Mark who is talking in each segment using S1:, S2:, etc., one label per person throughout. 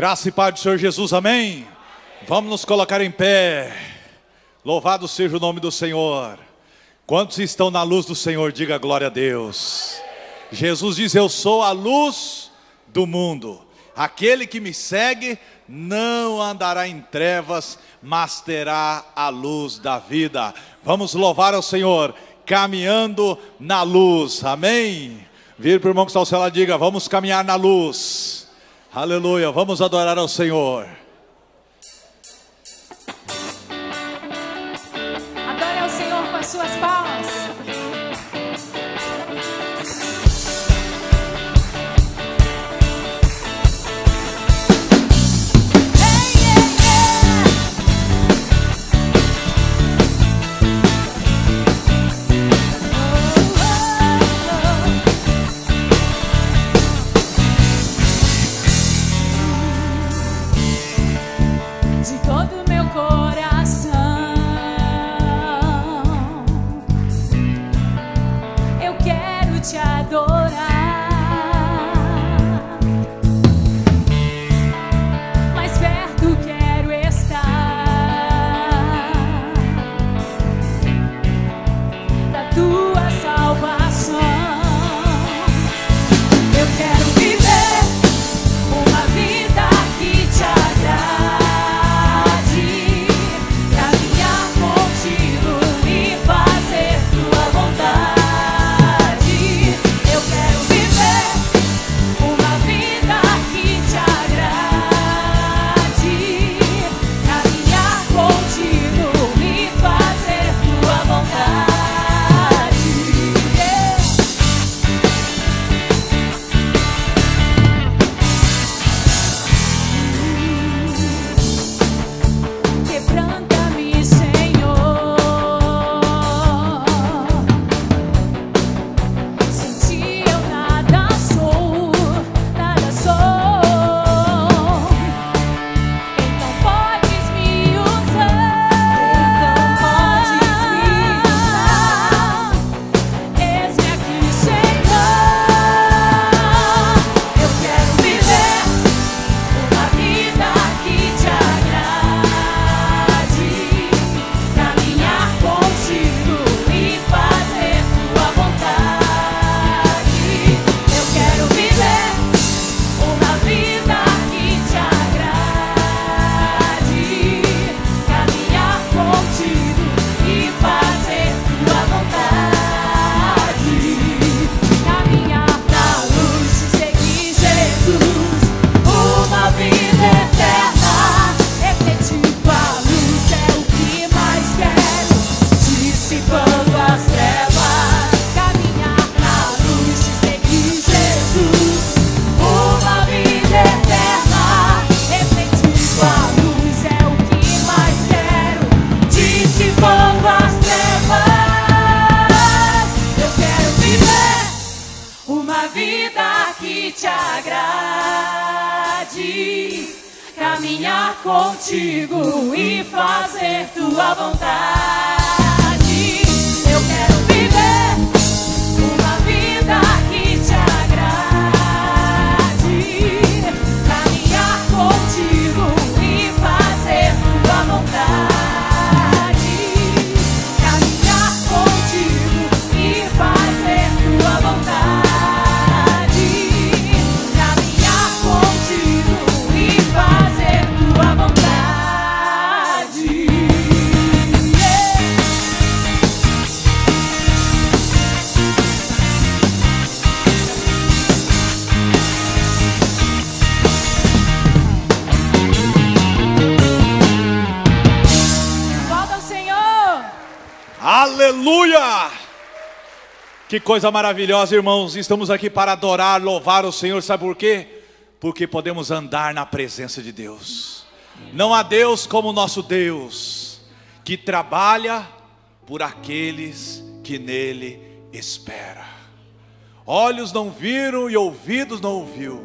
S1: Graça e paz do Senhor Jesus, amém? Vamos nos colocar em pé. Louvado seja o nome do Senhor. Quantos estão na luz do Senhor, diga glória a Deus. Jesus diz: eu sou a luz do mundo. Aquele que me segue não andará em trevas, mas terá a luz da vida. Vamos louvar ao Senhor, caminhando na luz, amém? Vire para o irmão que está ao seu lado e diga: vamos caminhar na luz. Aleluia, vamos adorar ao Senhor.
S2: Adore ao Senhor com as suas palmas. De todo meu coração eu quero te adorar. Mais perto quero estar da tua salvação. Eu quero viver uma vida que te agrade. Caminhar contigo e fazer tua vontade. Eu quero viver uma vida que te agrade. Caminhar contigo e fazer tua vontade. Caminhar contigo e fazer tua vontade.
S1: Aleluia! Que coisa maravilhosa, irmãos. Estamos aqui para adorar, louvar o Senhor. Sabe por quê? Porque podemos andar na presença de Deus. Não há Deus como o nosso Deus, que trabalha por aqueles que nele esperam. Olhos não viram e ouvidos não ouviu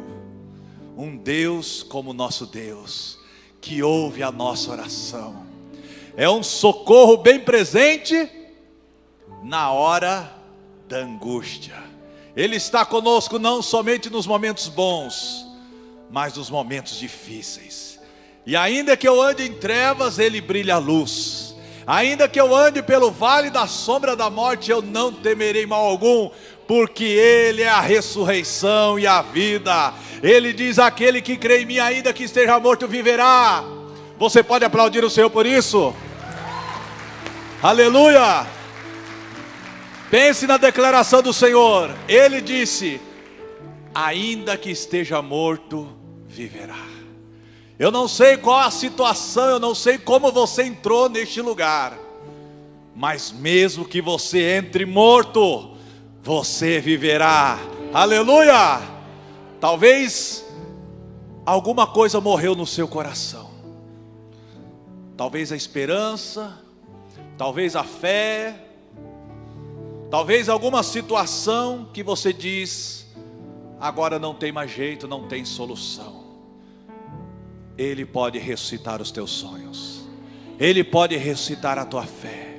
S1: um Deus como o nosso Deus, que ouve a nossa oração. É um socorro bem presente na hora da angústia. Ele está conosco não somente nos momentos bons, mas nos momentos difíceis. E ainda que eu ande em trevas, Ele brilha a luz. Ainda que eu ande pelo vale da sombra da morte, eu não temerei mal algum, porque Ele é a ressurreição e a vida. Ele diz: aquele que crê em mim, ainda que esteja morto, viverá. Você pode aplaudir o Senhor por isso? Aleluia! Pense na declaração do Senhor. Ele disse: ainda que esteja morto, viverá. Eu não sei qual a situação, eu não sei como você entrou neste lugar, mas mesmo que você entre morto, você viverá. Aleluia! Talvez alguma coisa morreu no seu coração. Talvez a esperança, talvez a fé, talvez alguma situação que você diz: agora não tem mais jeito, não tem solução. Ele pode ressuscitar os teus sonhos. Ele pode ressuscitar a tua fé.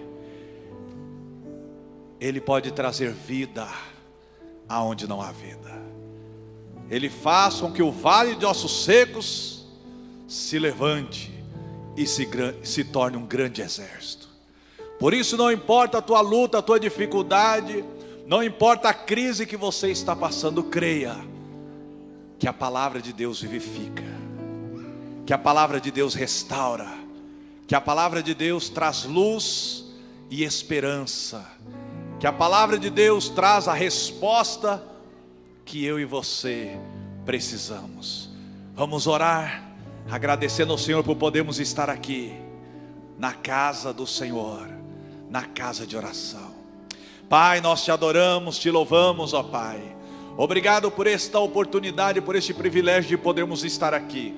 S1: Ele pode trazer vida aonde não há vida. Ele faz com que o vale de ossos secos se levante e se torne um grande exército. Por isso não importa a tua luta, a tua dificuldade, não importa a crise que você está passando, creia que a palavra de Deus vivifica, que a palavra de Deus restaura, que a palavra de Deus traz luz e esperança, que a palavra de Deus traz a resposta que eu e você precisamos. Vamos orar, agradecendo ao Senhor por podermos estar aqui, na casa do Senhor, na casa de oração. Pai, nós te adoramos, te louvamos, ó Pai. Obrigado por esta oportunidade, por este privilégio de podermos estar aqui.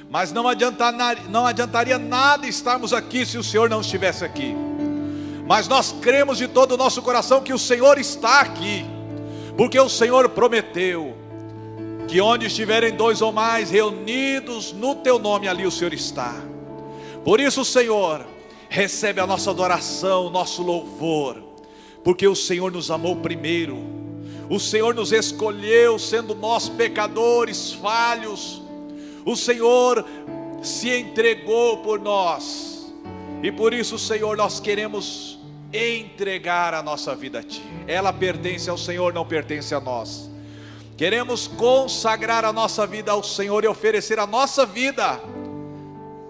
S1: Mas não adiantaria nada estarmos aqui se o Senhor não estivesse aqui. Mas nós cremos de todo o nosso coração que o Senhor está aqui, porque o Senhor prometeu que onde estiverem dois ou mais reunidos no teu nome, ali o Senhor está. Por isso, Senhor, recebe a nossa adoração, o nosso louvor, porque o Senhor nos amou primeiro. O Senhor nos escolheu sendo nós pecadores, falhos. O Senhor se entregou por nós, e por isso, Senhor, nós queremos entregar a nossa vida a Ti. Ela pertence ao Senhor, não pertence a nós. Queremos consagrar a nossa vida ao Senhor e oferecer a nossa vida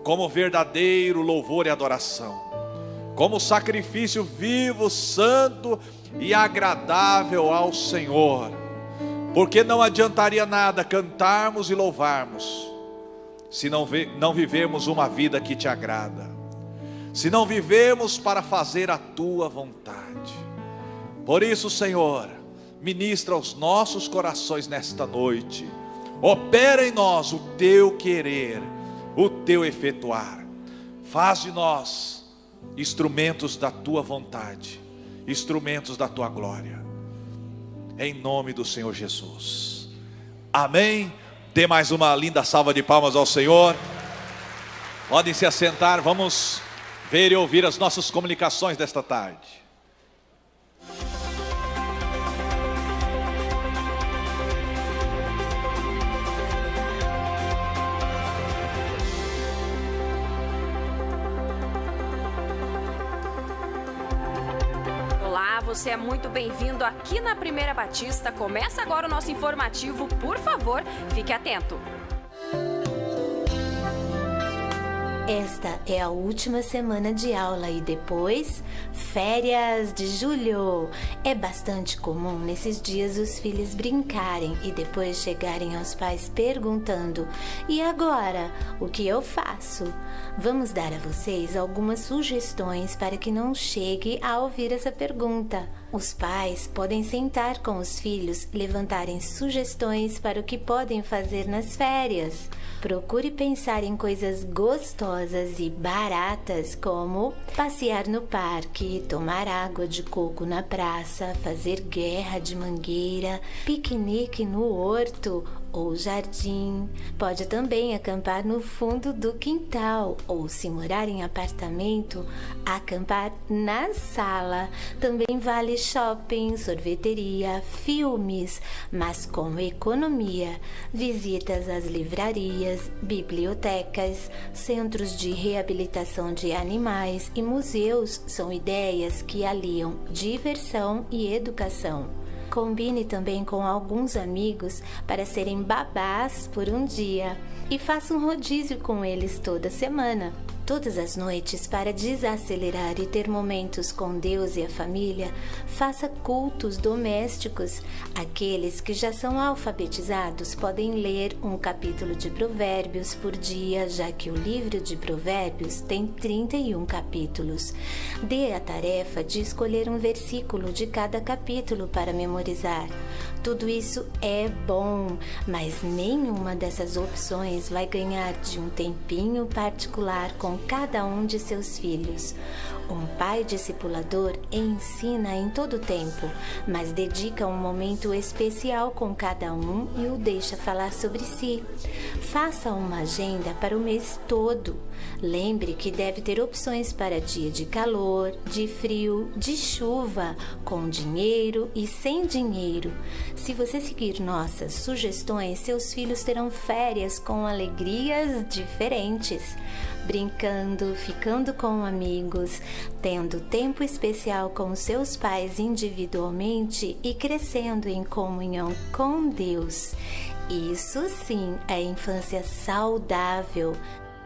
S1: como verdadeiro louvor e adoração, como sacrifício vivo, santo e agradável ao Senhor. Porque não adiantaria nada cantarmos e louvarmos se não vivemos uma vida que te agrada, se não vivemos para fazer a tua vontade. Por isso, Senhor, ministra aos nossos corações nesta noite. Opera em nós o teu querer, o teu efetuar. Faz de nós instrumentos da tua vontade, instrumentos da tua glória, em nome do Senhor Jesus. Amém. Dê mais uma linda salva de palmas ao Senhor. Podem se assentar, vamos ver e ouvir as nossas comunicações desta tarde.
S3: Olá, você é muito bem-vindo aqui na Primeira Batista. Começa agora o nosso informativo, por favor, fique atento.
S4: Esta é a última semana de aula e depois, férias de julho. É bastante comum nesses dias os filhos brincarem e depois chegarem aos pais perguntando: e agora, o que eu faço? Vamos dar a vocês algumas sugestões para que não chegue a ouvir essa pergunta. Os pais podem sentar com os filhos, levantarem sugestões para o que podem fazer nas férias. Procure pensar em coisas gostosas e baratas, como passear no parque, tomar água de coco na praça, fazer guerra de mangueira, piquenique no horto ou jardim. Pode também acampar no fundo do quintal ou, se morar em apartamento, acampar na sala. Também vale shopping, sorveteria, filmes, mas com economia. Visitas às livrarias, bibliotecas, centros de reabilitação de animais e museus são ideias que aliam diversão e educação. Combine também com alguns amigos para serem babás por um dia e faça um rodízio com eles toda semana. Todas as noites, para desacelerar e ter momentos com Deus e a família, faça cultos domésticos. Aqueles que já são alfabetizados podem ler um capítulo de Provérbios por dia, já que o livro de Provérbios tem 31 capítulos. Dê a tarefa de escolher um versículo de cada capítulo para memorizar. Tudo isso é bom, mas nenhuma dessas opções vai ganhar de um tempinho particular com cada um de seus filhos. Um pai discipulador ensina em todo tempo, mas dedica um momento especial com cada um e o deixa falar sobre si. Faça uma agenda para o mês todo. Lembre que deve ter opções para dia de calor, de frio, de chuva, com dinheiro e sem dinheiro. Se você seguir nossas sugestões, seus filhos terão férias com alegrias diferentes. Brincando, ficando com amigos, tendo tempo especial com seus pais individualmente e crescendo em comunhão com Deus. Isso sim é infância saudável.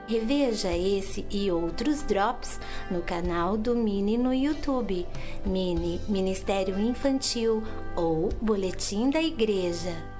S4: Reveja esse e outros drops no canal do Mini no YouTube, Mini Ministério Infantil ou Boletim da Igreja.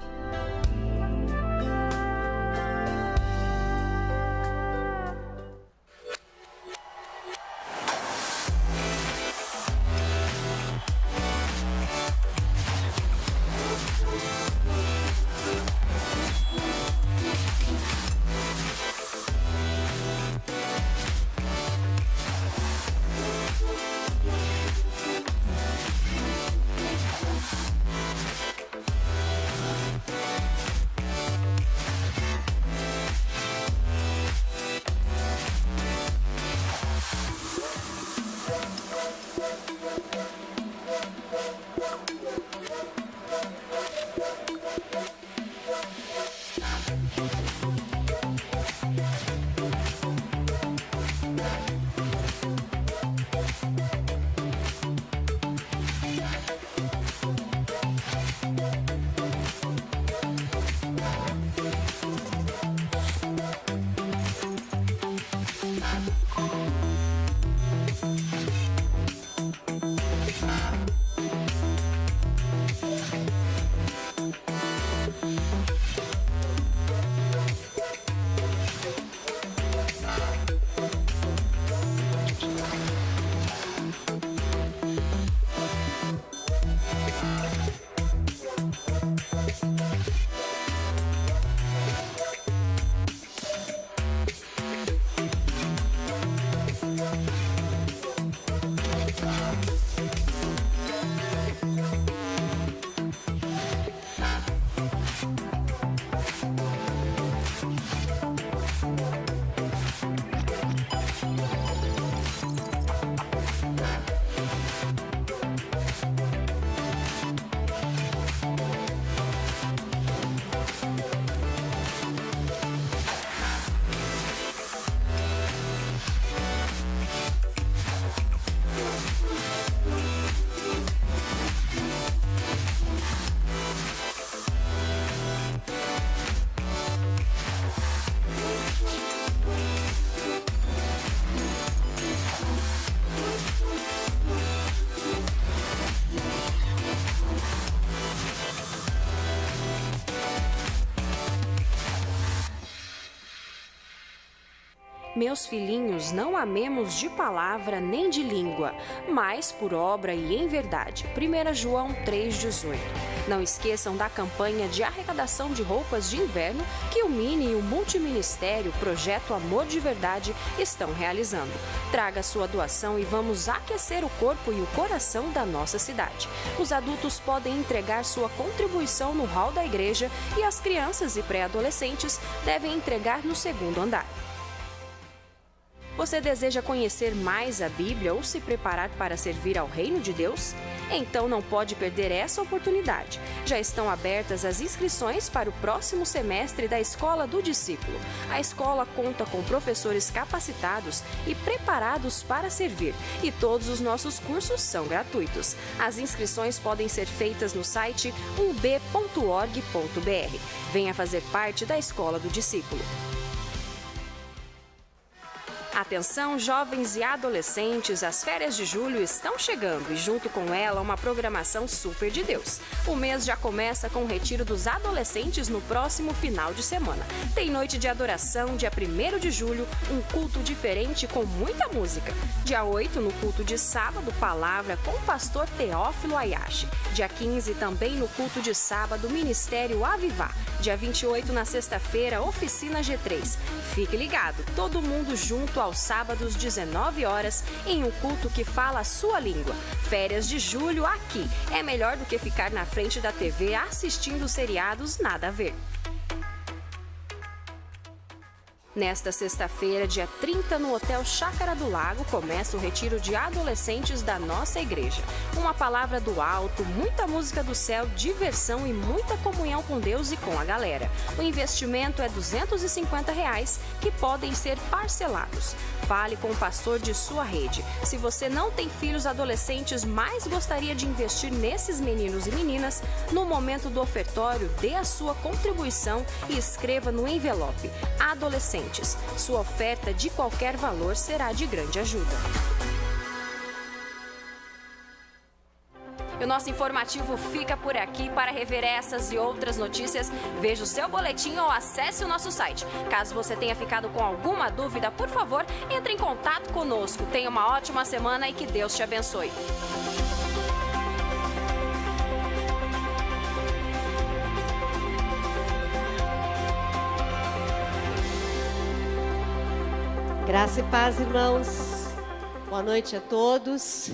S3: Meus filhinhos, não amemos de palavra nem de língua, mas por obra e em verdade. 1 João 3,18. Não esqueçam da campanha de arrecadação de roupas de inverno que o Mini e o Multiministério Projeto Amor de Verdade estão realizando. Traga sua doação e vamos aquecer o corpo e o coração da nossa cidade. Os adultos podem entregar sua contribuição no hall da igreja e as crianças e pré-adolescentes devem entregar no segundo andar. Você deseja conhecer mais a Bíblia ou se preparar para servir ao Reino de Deus? Então não pode perder essa oportunidade. Já estão abertas as inscrições para o próximo semestre da Escola do Discípulo. A escola conta com professores capacitados e preparados para servir, e todos os nossos cursos são gratuitos. As inscrições podem ser feitas no site umb.org.br. Venha fazer parte da Escola do Discípulo. Atenção, jovens e adolescentes, as férias de julho estão chegando e junto com ela uma programação super de Deus. O mês já começa com o retiro dos adolescentes no próximo final de semana. Tem noite de adoração, dia 1º de julho, um culto diferente com muita música. Dia 8, no culto de sábado, palavra com o pastor Teófilo Ayashi. Dia 15, também no culto de sábado, Ministério Avivar. Dia 28, na sexta-feira, Oficina G3. Fique ligado, todo mundo junto aos sábados, 19 horas, em um culto que fala a sua língua. Férias de julho aqui. É melhor do que ficar na frente da TV assistindo seriados nada a ver. Nesta sexta-feira, dia 30, no Hotel Chácara do Lago, começa o retiro de adolescentes da nossa igreja. Uma palavra do alto, muita música do céu, diversão e muita comunhão com Deus e com a galera. O investimento é R$ 250, que podem ser parcelados. Fale com o pastor de sua rede. Se você não tem filhos adolescentes, mas gostaria de investir nesses meninos e meninas, no momento do ofertório, dê a sua contribuição e escreva no envelope Adolescentes. Sua oferta de qualquer valor será de grande ajuda. E o nosso informativo fica por aqui. Para rever essas e outras notícias, veja o seu boletim ou acesse o nosso site. Caso você tenha ficado com alguma dúvida, por favor, entre em contato conosco. Tenha uma ótima semana e que Deus te abençoe.
S5: Graça e paz, irmãos. Boa noite a todos.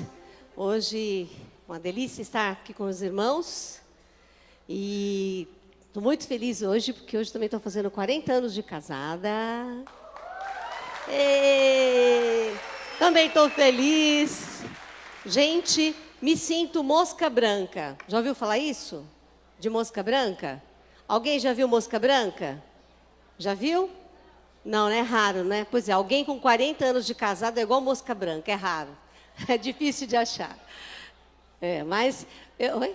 S5: Hoje, uma delícia estar aqui com os irmãos. E estou muito feliz hoje, porque hoje também estou fazendo 40 anos de casada. Também estou feliz. Gente, me sinto mosca branca. Já ouviu falar isso? De mosca branca? Alguém já viu mosca branca? Já viu? Não, é raro, né? Pois é, alguém com 40 anos de casado é igual mosca branca, é raro. É difícil de achar. Mas... Oi?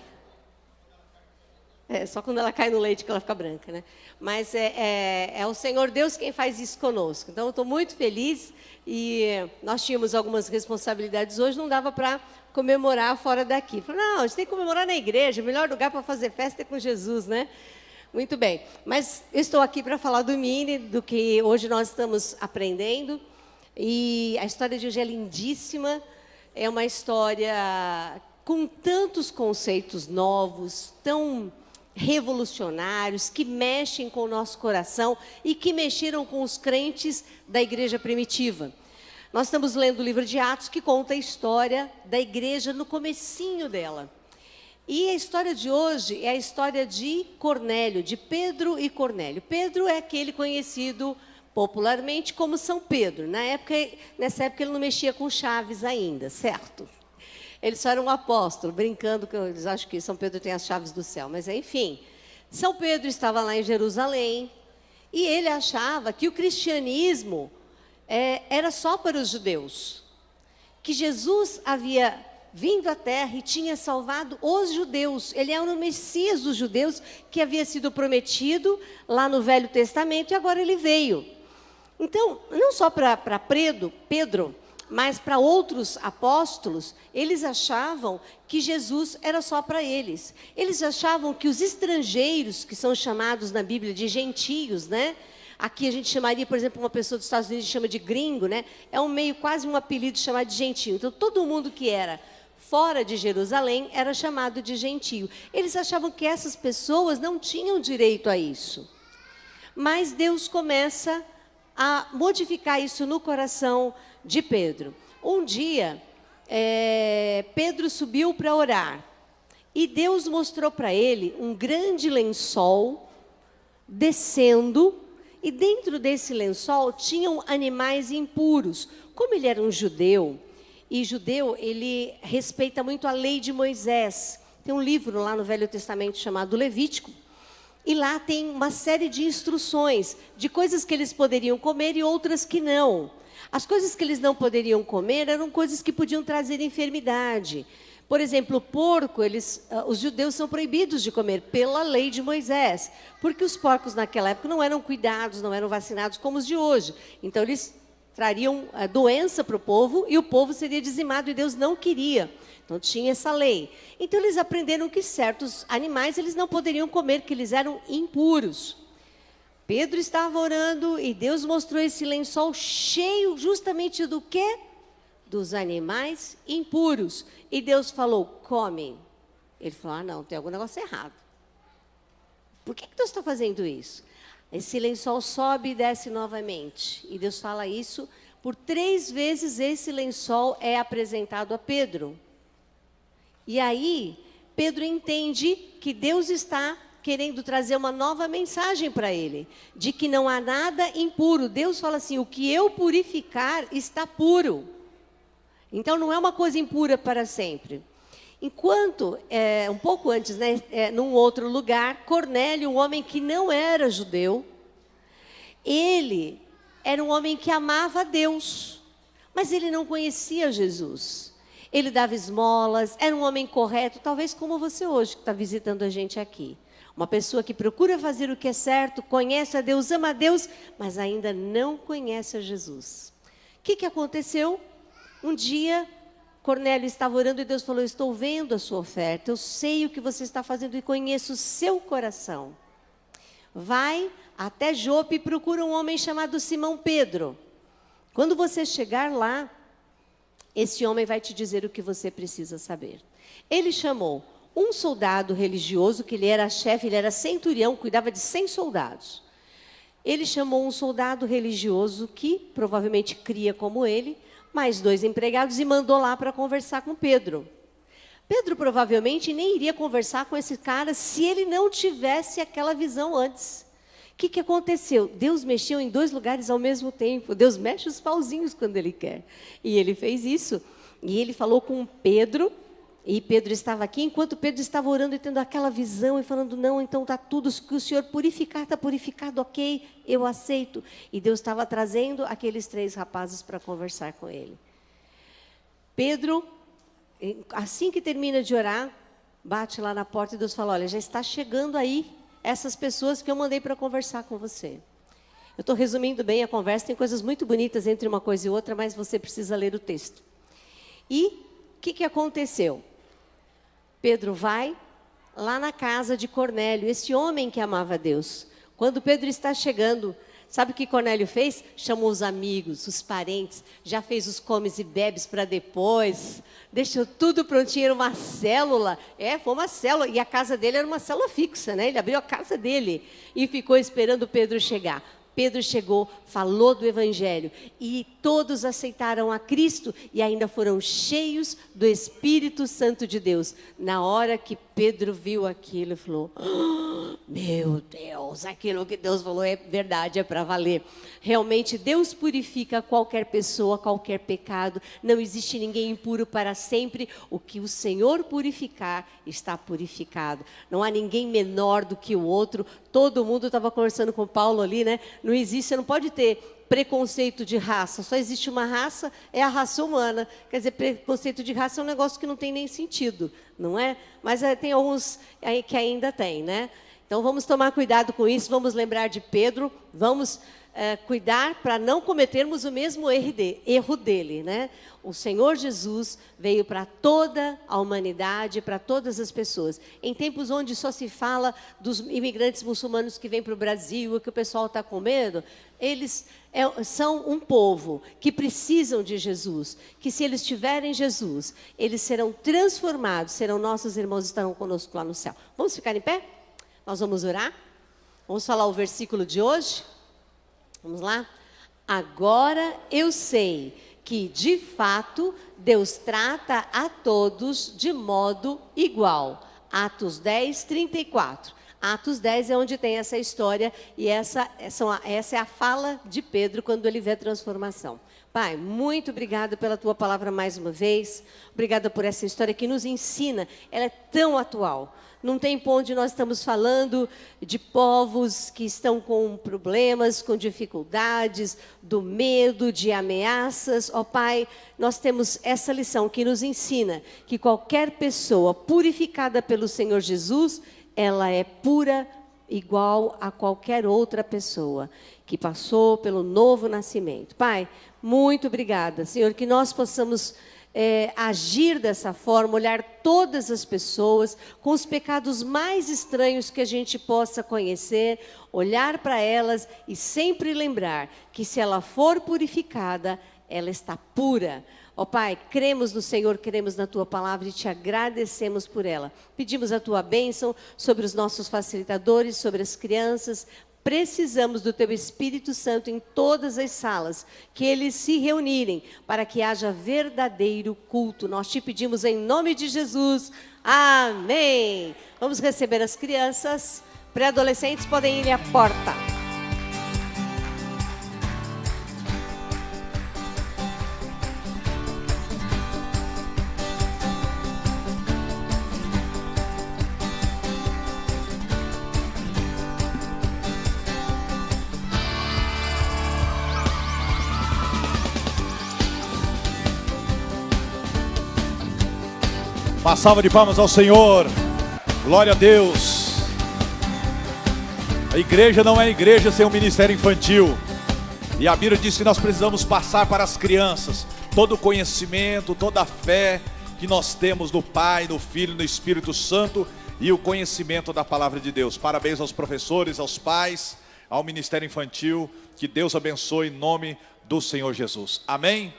S5: Só quando ela cai no leite que ela fica branca, né? Mas é o Senhor Deus quem faz isso conosco. Então, eu estou muito feliz e nós tínhamos algumas responsabilidades hoje, não dava para comemorar fora daqui. Falei, não, a gente tem que comemorar na igreja, o melhor lugar para fazer festa é com Jesus, né? Muito bem, mas eu estou aqui para falar do Mini, do que hoje nós estamos aprendendo. E a história de hoje é lindíssima, é uma história com tantos conceitos novos, tão revolucionários, que mexem com o nosso coração e que mexeram com os crentes da igreja primitiva. Nós estamos lendo o livro de Atos, que conta a história da igreja no comecinho dela. E a história de hoje é a história de Cornélio, de Pedro e Cornélio. Pedro é aquele conhecido popularmente como São Pedro. Nessa época ele não mexia com chaves ainda, certo? Ele só era um apóstolo, brincando que eles acham que São Pedro tem as chaves do céu. Mas enfim, São Pedro estava lá em Jerusalém e ele achava que o cristianismo era só para os judeus. Que Jesus havia vindo à terra e tinha salvado os judeus. Ele é o Messias dos judeus que havia sido prometido lá no Velho Testamento e agora ele veio. Então, não só para Pedro, mas para outros apóstolos, eles achavam que Jesus era só para eles. Eles achavam que os estrangeiros, que são chamados na Bíblia de gentios, né? Aqui a gente chamaria, por exemplo, uma pessoa dos Estados Unidos chama de gringo, né? É um meio, quase um apelido chamado de gentio. Então, todo mundo que era fora de Jerusalém era chamado de gentio. Eles achavam que essas pessoas não tinham direito a isso. Mas Deus começa a modificar isso no coração de Pedro. Um dia, Pedro subiu para orar. E Deus mostrou para ele um grande lençol descendo. E dentro desse lençol tinham animais impuros. Como ele era um judeu, e judeu, ele respeita muito a lei de Moisés. Tem um livro lá no Velho Testamento chamado Levítico. E lá tem uma série de instruções de coisas que eles poderiam comer e outras que não. As coisas que eles não poderiam comer eram coisas que podiam trazer enfermidade. Por exemplo, o porco, os judeus são proibidos de comer pela lei de Moisés, porque os porcos naquela época não eram cuidados, não eram vacinados como os de hoje. Então, eles trariam a doença para o povo e o povo seria dizimado e Deus não queria. Então, tinha essa lei. Então, eles aprenderam que certos animais eles não poderiam comer, que eles eram impuros. Pedro estava orando e Deus mostrou esse lençol cheio justamente do quê? Dos animais impuros. E Deus falou, come. Ele falou, não, tem algum negócio errado. Por que Deus está fazendo isso? Esse lençol sobe e desce novamente. E Deus fala isso, por 3 vezes esse lençol é apresentado a Pedro. E aí, Pedro entende que Deus está querendo trazer uma nova mensagem para ele, de que não há nada impuro. Deus fala assim, o que eu purificar está puro. Então, não é uma coisa impura para sempre. Enquanto, um pouco antes, num outro lugar, Cornélio, um homem que não era judeu, ele era um homem que amava a Deus, mas ele não conhecia Jesus. Ele dava esmolas, era um homem correto, talvez como você hoje, que está visitando a gente aqui. Uma pessoa que procura fazer o que é certo, conhece a Deus, ama a Deus, mas ainda não conhece a Jesus. O que aconteceu? Um dia, Cornélio estava orando e Deus falou, estou vendo a sua oferta, eu sei o que você está fazendo e conheço o seu coração. Vai até Jope e procura um homem chamado Simão Pedro. Quando você chegar lá, esse homem vai te dizer o que você precisa saber. Ele chamou um soldado religioso, que ele era chefe, ele era centurião, cuidava de 100 soldados. Ele chamou um soldado religioso que provavelmente cria como ele, mais 2 empregados e mandou lá para conversar com Pedro. Pedro provavelmente nem iria conversar com esse cara se ele não tivesse aquela visão antes. O que aconteceu? Deus mexeu em 2 lugares ao mesmo tempo. Deus mexe os pauzinhos quando Ele quer. E Ele fez isso. E Ele falou com Pedro, e Pedro estava aqui, enquanto Pedro estava orando e tendo aquela visão e falando, não, então está tudo, que o Senhor purificar, está purificado, ok, eu aceito. E Deus estava trazendo aqueles 3 rapazes para conversar com ele. Pedro, assim que termina de orar, bate lá na porta e Deus fala, olha, já está chegando aí essas pessoas que eu mandei para conversar com você. Eu estou resumindo bem a conversa, tem coisas muito bonitas entre uma coisa e outra, mas você precisa ler o texto. E o que aconteceu? Pedro vai lá na casa de Cornélio, esse homem que amava a Deus. Quando Pedro está chegando, sabe o que Cornélio fez? Chamou os amigos, os parentes, já fez os comes e bebes para depois, deixou tudo prontinho, era uma célula, foi uma célula, e a casa dele era uma célula fixa, né? Ele abriu a casa dele e ficou esperando Pedro chegar. Pedro chegou, falou do Evangelho e todos aceitaram a Cristo e ainda foram cheios do Espírito Santo de Deus. Na hora que Pedro viu aquilo, ele falou, oh, meu Deus, aquilo que Deus falou é verdade, é para valer. Realmente Deus purifica qualquer pessoa, qualquer pecado, não existe ninguém impuro para sempre. O que o Senhor purificar, está purificado. Não há ninguém menor do que o outro. Todo mundo, estava conversando com Paulo ali, né? Não existe, você não pode ter preconceito de raça, só existe uma raça, é a raça humana. Quer dizer, preconceito de raça é um negócio que não tem nem sentido, não é? Mas tem alguns que ainda tem, né? Então vamos tomar cuidado com isso, vamos lembrar de Pedro, vamos cuidar para não cometermos o mesmo erro dele, né? O Senhor Jesus veio para toda a humanidade, para todas as pessoas. Em tempos onde só se fala dos imigrantes muçulmanos que vêm para o Brasil, que o pessoal está com medo, eles são um povo que precisam de Jesus, que se eles tiverem Jesus, eles serão transformados, serão nossos irmãos, estarão conosco lá no céu. Vamos ficar em pé? Nós vamos orar? Vamos falar o versículo de hoje? Vamos lá? Agora eu sei que, de fato, Deus trata a todos de modo igual. Atos 10, 34. Atos 10 é onde tem essa história e essa é a fala de Pedro quando ele vê a transformação. Pai, muito obrigada pela tua palavra mais uma vez. Obrigada por essa história que nos ensina. Ela é tão atual. Num tempo onde nós estamos falando de povos que estão com problemas, com dificuldades, do medo, de ameaças. Ó Pai, nós temos essa lição que nos ensina que qualquer pessoa purificada pelo Senhor Jesus, ela é pura igual a qualquer outra pessoa que passou pelo novo nascimento. Pai, muito obrigada, Senhor, que nós possamos agir dessa forma, olhar todas as pessoas com os pecados mais estranhos que a gente possa conhecer, olhar para elas e sempre lembrar que se ela for purificada, ela está pura. Ó Pai, cremos no Senhor, cremos na Tua palavra e Te agradecemos por ela. Pedimos a Tua bênção sobre os nossos facilitadores, sobre as crianças. Precisamos do Teu Espírito Santo em todas as salas, que eles se reunirem para que haja verdadeiro culto. Nós Te pedimos em nome de Jesus. Amém. Vamos receber as crianças. Pré-adolescentes podem ir à porta.
S1: Uma salva de palmas ao Senhor. Glória a Deus. A igreja não é igreja sem um ministério infantil. E a Bíblia diz que nós precisamos passar para as crianças todo o conhecimento, toda a fé que nós temos no Pai, no Filho, no Espírito Santo e o conhecimento da palavra de Deus. Parabéns aos professores, aos pais, ao ministério infantil. Que Deus abençoe em nome do Senhor Jesus. Amém?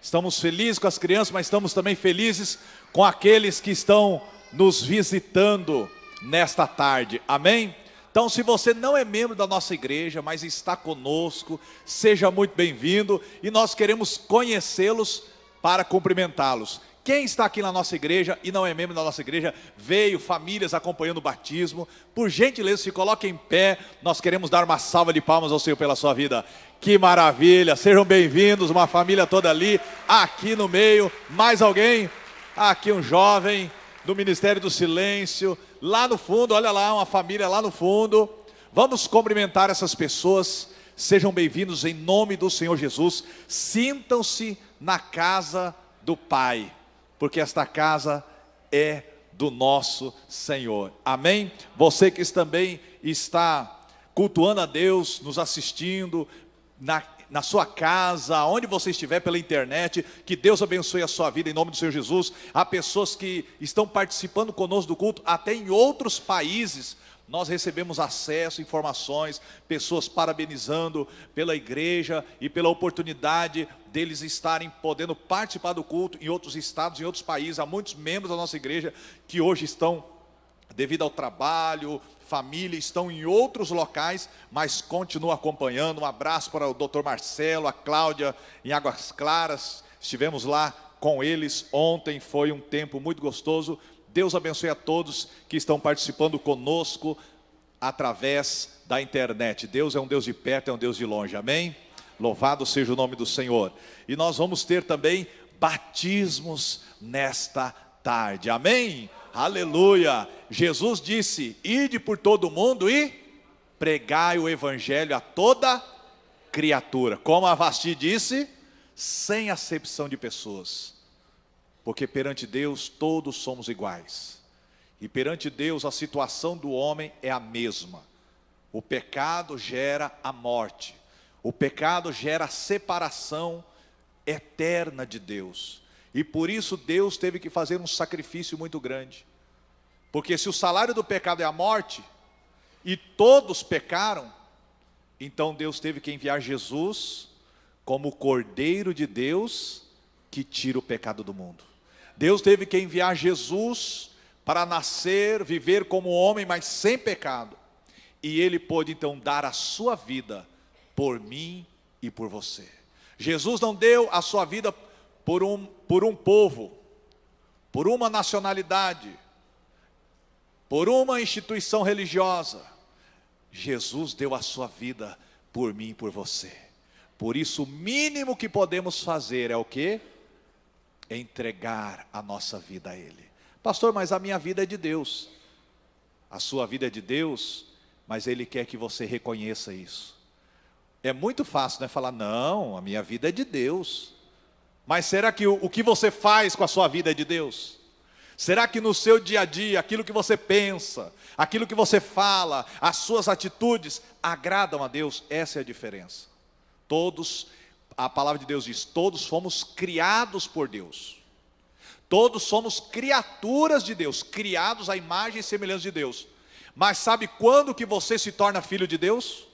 S1: Estamos felizes com as crianças, mas estamos também felizes com aqueles que estão nos visitando nesta tarde. Amém? Então, se você não é membro da nossa igreja, mas está conosco, seja muito bem-vindo e nós queremos conhecê-los para cumprimentá-los. Quem está aqui na nossa igreja e não é membro da nossa igreja, veio, famílias acompanhando o batismo, por gentileza, se coloque em pé, nós queremos dar uma salva de palmas ao Senhor pela sua vida. Que maravilha, sejam bem-vindos, uma família toda ali, aqui no meio, mais alguém? Aqui um jovem do Ministério do Silêncio, lá no fundo, olha lá, uma família lá no fundo. Vamos cumprimentar essas pessoas, sejam bem-vindos em nome do Senhor Jesus, sintam-se na casa do Pai, porque esta casa é do nosso Senhor. Amém? Você que também está cultuando a Deus, nos assistindo, na sua casa, onde você estiver pela internet, que Deus abençoe a sua vida em nome do Senhor Jesus. Há pessoas que estão participando conosco do culto, até em outros países. Nós recebemos acesso, informações, pessoas parabenizando pela igreja e pela oportunidade deles estarem podendo participar do culto em outros estados, em outros países. Há muitos membros da nossa igreja que hoje estão, devido ao trabalho, família, estão em outros locais, mas continuam acompanhando. Um abraço para o Dr. Marcelo, a Cláudia em Águas Claras, estivemos lá com eles ontem, foi um tempo muito gostoso. Deus abençoe a todos que estão participando conosco através da internet. Deus é um Deus de perto, é um Deus de longe, amém? Louvado seja o nome do Senhor. E nós vamos ter também batismos nesta tarde, amém? Aleluia! Jesus disse: ide por todo o mundo e pregai o evangelho a toda criatura. Como a Vasti disse, sem acepção de pessoas. Porque perante Deus todos somos iguais. E perante Deus a situação do homem é a mesma. O pecado gera a morte. O pecado gera separação eterna de Deus. E por isso Deus teve que fazer um sacrifício muito grande. Porque se o salário do pecado é a morte, e todos pecaram, então Deus teve que enviar Jesus como o Cordeiro de Deus que tira o pecado do mundo. Deus teve que enviar Jesus para nascer, viver como homem, mas sem pecado. E Ele pôde então dar a sua vida por mim e por você. Jesus não deu a sua vida por um povo, por uma nacionalidade, por uma instituição religiosa. Jesus deu a sua vida por mim e por você. Por isso o mínimo que podemos fazer é o quê? Entregar a nossa vida a Ele. Pastor, mas a minha vida é de Deus. A sua vida é de Deus, mas Ele quer que você reconheça isso. É muito fácil, né? Falar, não, a minha vida é de Deus. Mas será que o que você faz com a sua vida é de Deus? Será que no seu dia a dia, aquilo que você pensa, aquilo que você fala, as suas atitudes, agradam a Deus? Essa é a diferença. Todos, a palavra de Deus diz, todos fomos criados por Deus. Todos somos criaturas de Deus, criados à imagem e semelhança de Deus. Mas sabe quando que você se torna filho de Deus?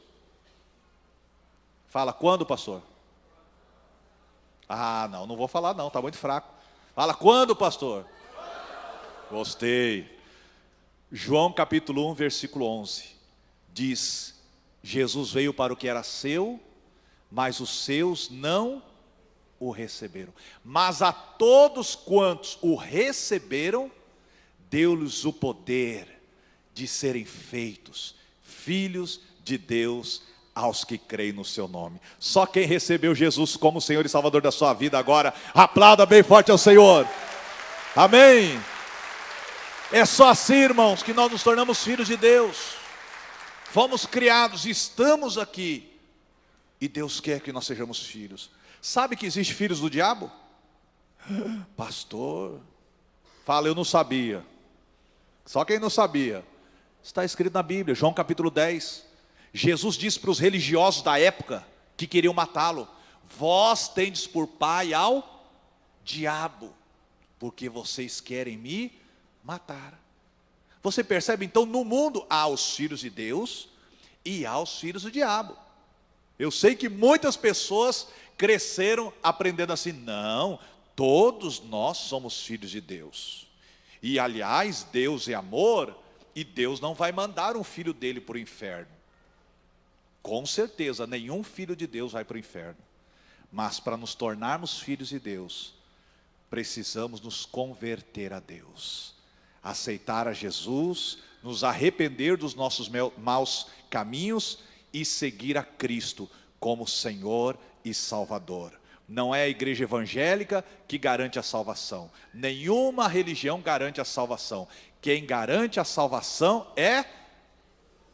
S1: Fala, quando, pastor? Ah, não vou falar não, está muito fraco. Fala, quando, pastor? Gostei. João capítulo 1, versículo 11. Diz, Jesus veio para o que era seu, mas os seus não o receberam. Mas a todos quantos o receberam, deu-lhes o poder de serem feitos filhos de Deus aos que creem no seu nome. Só quem recebeu Jesus como Senhor e Salvador da sua vida agora, aplauda bem forte ao Senhor. Amém. É só assim, irmãos, que nós nos tornamos filhos de Deus. Fomos criados, estamos aqui, e Deus quer que nós sejamos filhos. Sabe que existe filhos do diabo? Pastor, fala, eu não sabia. Só quem não sabia. Está escrito na Bíblia, João capítulo 10. Jesus disse para os religiosos da época que queriam matá-lo: vós tendes por pai ao diabo, porque vocês querem me matar. Você percebe então, no mundo há os filhos de Deus e há os filhos do diabo. Eu sei que muitas pessoas cresceram aprendendo assim, não, todos nós somos filhos de Deus. E aliás, Deus é amor, e Deus não vai mandar um filho dele para o inferno. Com certeza, nenhum filho de Deus vai para o inferno. Mas para nos tornarmos filhos de Deus, precisamos nos converter a Deus, aceitar a Jesus, nos arrepender dos nossos maus caminhos e seguir a Cristo como Senhor e Salvador. Não é a igreja evangélica que garante a salvação. Nenhuma religião garante a salvação. Quem garante a salvação é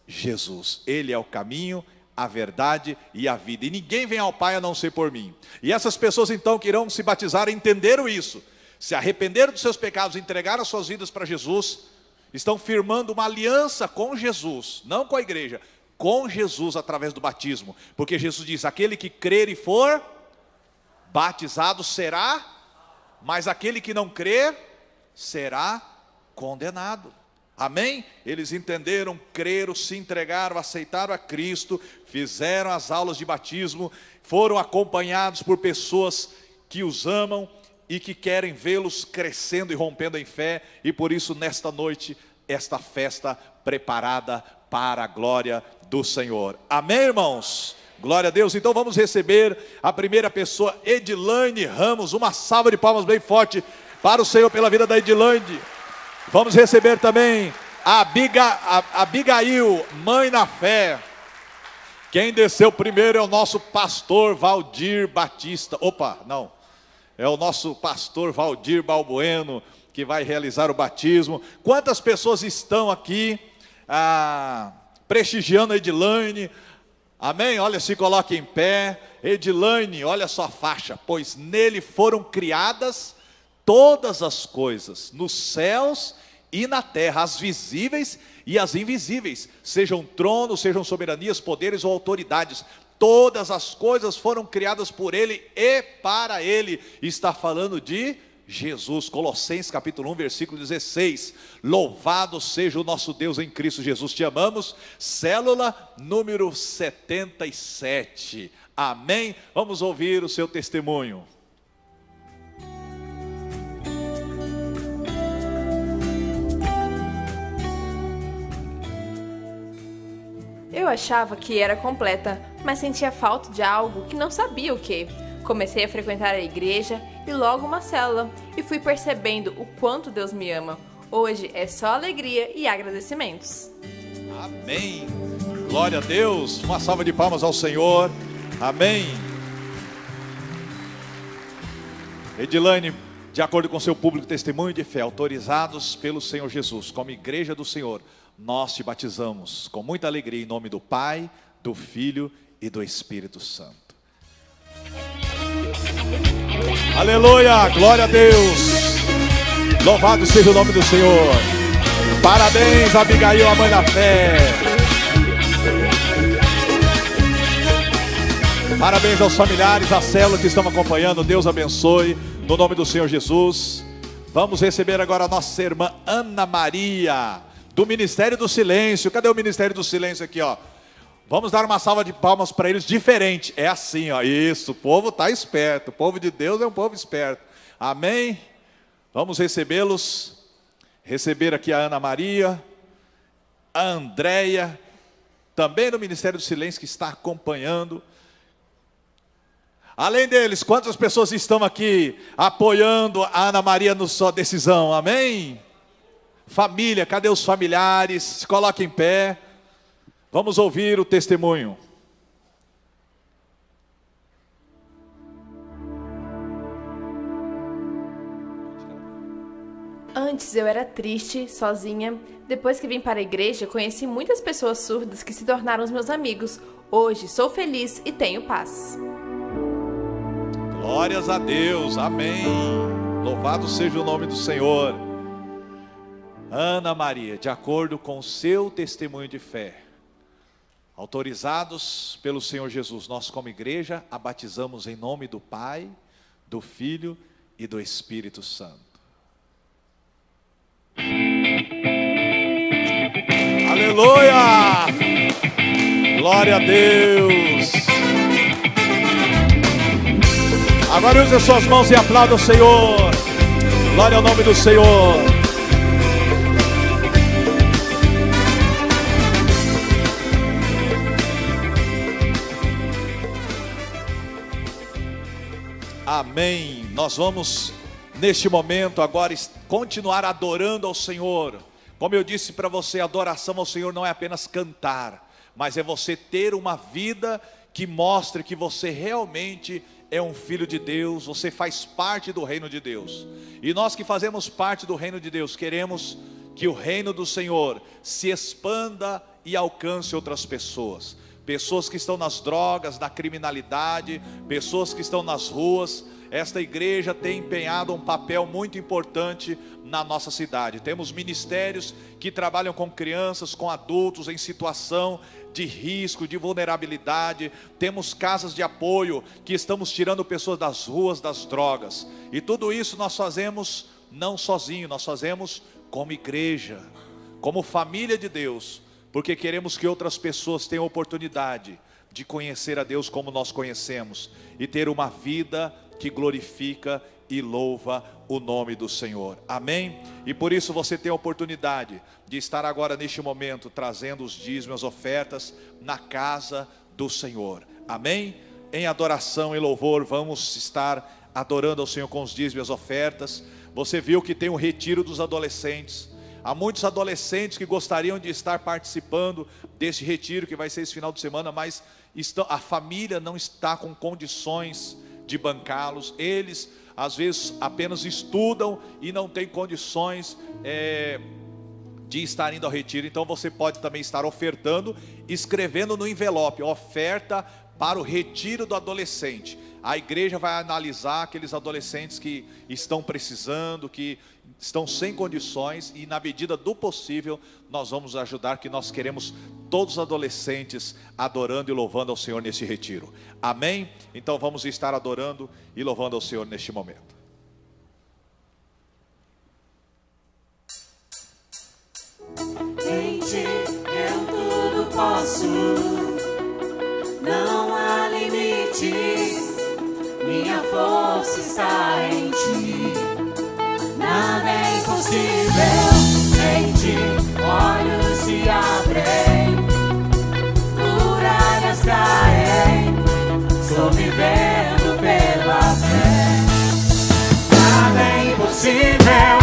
S1: Jesus. Ele é o caminho, a verdade e a vida. E ninguém vem ao Pai a não ser por mim. E essas pessoas então que irão se batizar entenderam isso. Se arrependeram dos seus pecados, entregaram as suas vidas para Jesus, estão firmando uma aliança com Jesus, não com a igreja, com Jesus através do batismo. Porque Jesus diz, aquele que crer e for batizado será, mas aquele que não crer será condenado. Amém? Eles entenderam, creram, se entregaram, aceitaram a Cristo, fizeram as aulas de batismo, foram acompanhados por pessoas que os amam e que querem vê-los crescendo e rompendo em fé. E por isso nesta noite, esta festa preparada para a glória do Senhor. Amém, irmãos? Glória a Deus. Então vamos receber a primeira pessoa, Edilane Ramos. Uma salva de palmas bem forte para o Senhor pela vida da Edilane. Vamos receber também a Abigail, mãe na fé. Quem desceu primeiro é o nosso pastor Valdir Batista. É o nosso pastor Valdir Balbueno, que vai realizar o batismo. Quantas pessoas estão aqui prestigiando a Edilane? Amém? Olha, se coloque em pé. Edilane, olha sua faixa. Pois nele foram criadas todas as coisas, nos céus e na terra, as visíveis e as invisíveis, sejam tronos, sejam soberanias, poderes ou autoridades. Todas as coisas foram criadas por Ele e para Ele. Está falando de Jesus. Colossenses capítulo 1, versículo 16. Louvado seja o nosso Deus em Cristo Jesus. Te amamos. Célula número 77. Amém? Vamos ouvir o seu testemunho.
S6: Eu achava que era completa, mas sentia falta de algo que não sabia o que. Comecei a frequentar a igreja e logo uma célula e fui percebendo o quanto Deus me ama. Hoje é só alegria e agradecimentos.
S1: Amém. Glória a Deus. Uma salva de palmas ao Senhor. Amém. Edilane, de acordo com seu público testemunho de fé, autorizados pelo Senhor Jesus, como igreja do Senhor, nós te batizamos com muita alegria em nome do Pai, do Filho e do Espírito Santo. Aleluia, glória a Deus. Louvado seja o nome do Senhor. Parabéns, Abigail, a mãe da fé. Parabéns aos familiares, à célula que estão acompanhando. Deus abençoe, no nome do Senhor Jesus. Vamos receber agora a nossa irmã Ana Maria, do Ministério do Silêncio. Cadê o Ministério do Silêncio aqui, ó? Vamos dar uma salva de palmas para eles diferente. É assim, ó. Isso, o povo está esperto. O povo de Deus é um povo esperto. Amém? Vamos recebê-los. Receber aqui a Ana Maria, a Andréia, também do Ministério do Silêncio, que está acompanhando. Além deles, quantas pessoas estão aqui apoiando a Ana Maria na sua decisão? Amém? Família, cadê os familiares? Se coloque em pé. Vamos ouvir o testemunho.
S6: Antes eu era triste, sozinha. Depois que vim para a igreja, conheci muitas pessoas surdas que se tornaram os meus amigos. Hoje sou feliz e tenho paz.
S1: Glórias a Deus, amém. Louvado seja o nome do Senhor. Ana Maria, de acordo com o seu testemunho de fé, autorizados pelo Senhor Jesus, nós como igreja a batizamos em nome do Pai, do Filho e do Espírito Santo. Aleluia! Glória a Deus! Agora use as suas mãos e aplauda o Senhor. Glória ao nome do Senhor. Amém. Nós vamos neste momento agora continuar adorando ao Senhor. Como eu disse para você, adoração ao Senhor não é apenas cantar, mas é você ter uma vida que mostre que você realmente é um filho de Deus, você faz parte do reino de Deus. E nós que fazemos parte do reino de Deus, queremos que o reino do Senhor se expanda e alcance outras pessoas. Pessoas que estão nas drogas, na criminalidade, pessoas que estão nas ruas. Esta igreja tem empenhado um papel muito importante na nossa cidade. Temos ministérios que trabalham com crianças, com adultos em situação de risco, de vulnerabilidade. Temos casas de apoio que estamos tirando pessoas das ruas, das drogas. E tudo isso nós fazemos não sozinho, nós fazemos como igreja, como família de Deus, porque queremos que outras pessoas tenham oportunidade de conhecer a Deus como nós conhecemos e ter uma vida que glorifica e louva o nome do Senhor. Amém? E por isso você tem a oportunidade de estar agora neste momento trazendo os dízimos, as ofertas na casa do Senhor. Amém? Em adoração e louvor vamos estar adorando ao Senhor com os dízimos e as ofertas. Você viu que tem um retiro dos adolescentes. Há muitos adolescentes que gostariam de estar participando desse retiro que vai ser esse final de semana, mas a família não está com condições de bancá-los. Eles às vezes apenas estudam e não têm condições de estar indo ao retiro. Então você pode também estar ofertando, escrevendo no envelope, oferta para o retiro do adolescente. A igreja vai analisar aqueles adolescentes que estão precisando, que estão sem condições, e na medida do possível nós vamos ajudar, que nós queremos todos os adolescentes adorando e louvando ao Senhor nesse retiro. Amém? Então vamos estar adorando e louvando ao Senhor neste momento.
S2: Em ti eu tudo posso, não há limites, minha força está em ti, nada é impossível. Em ti olhos se abrem, muralhas caem, estou vivendo pela fé, nada é impossível.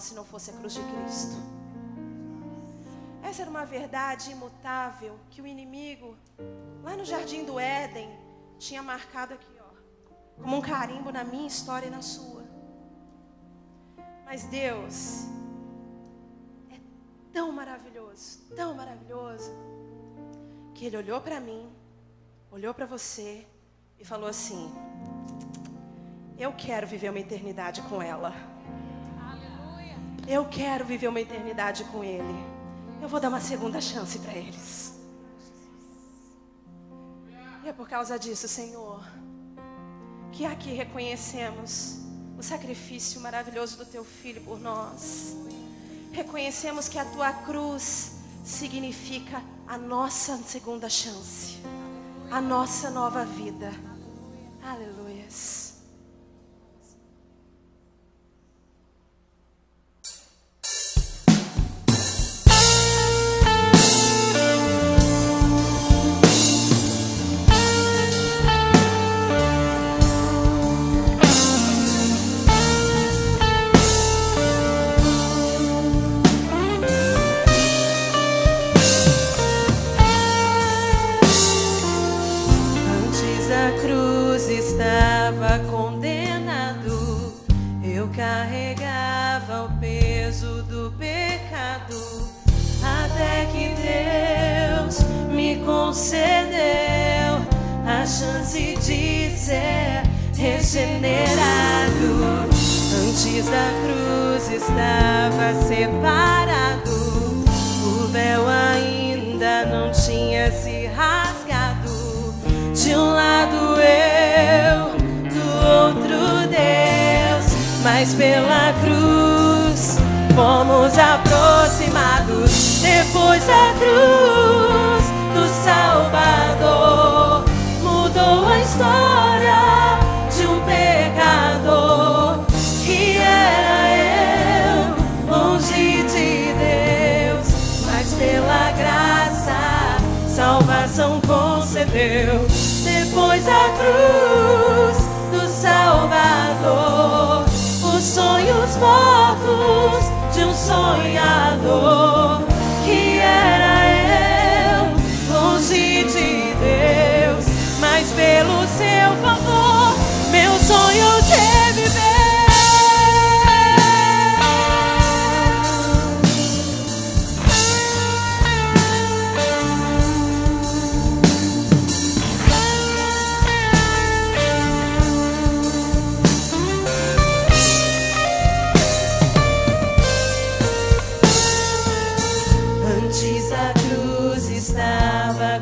S7: Se não fosse a cruz de Cristo. Essa era uma verdade imutável que o inimigo, lá no jardim do Éden, tinha marcado aqui, ó, como um carimbo na minha história e na sua. Mas Deus é tão maravilhoso, que Ele olhou para mim, olhou para você e falou assim: eu quero viver uma eternidade com ela. Eu quero viver uma eternidade com Ele. Eu vou dar uma segunda chance para eles. E é por causa disso, Senhor, que aqui reconhecemos o sacrifício maravilhoso do teu filho por nós. Reconhecemos que a tua cruz significa a nossa segunda chance, a nossa nova vida. Aleluias.
S2: Condenado, eu carregava o peso do pecado, até que Deus me concedeu a chance de ser regenerado. Antes da cruz estava separado, o véu ainda não tinha se rasgado. De um lado eu, outro Deus, mas pela cruz fomos aproximados. Depois da cruz do Salvador, mudou a história de um pecador que era eu, longe de Deus, mas pela graça salvação concedeu. Depois da cruz do Salvador, os sonhos mortos de um sonhador que era eu, longe de Deus, mas pelo seu favor meu sonho de viver.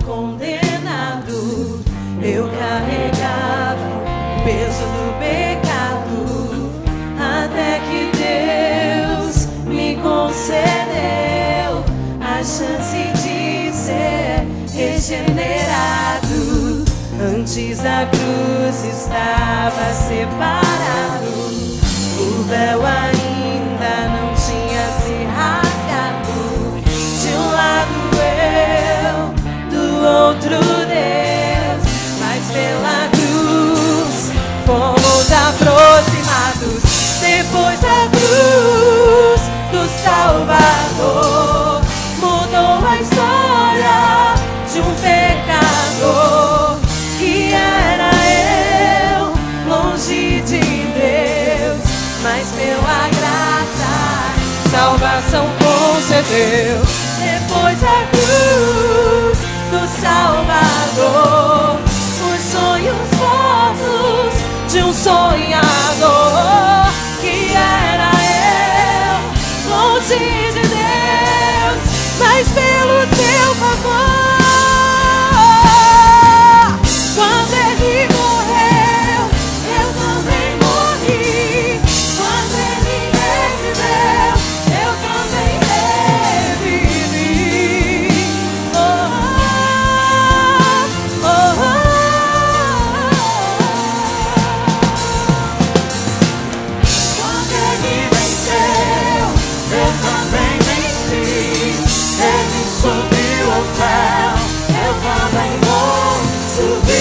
S2: Condenado, eu carregava o peso do pecado, até que Deus me concedeu a chance de ser regenerado. Antes da cruz estava separado, o véu ainda não tinha se rasgado. De um lado outro Deus, mas pela cruz fomos aproximados. Depois da cruz do Salvador, mudou a história de um pecador que era eu, longe de Deus, mas pela graça salvação concedeu. Depois da cruz do Salvador, os sonhos mortos de um sonhador que era eu, longe de Deus, mas pelo seu favor, quando ele morreu, eu também morri. Quando ele reviveu, eu também revivi. Quando ele venceu, eu também venci. Ele subiu ao céu, eu também vou subir.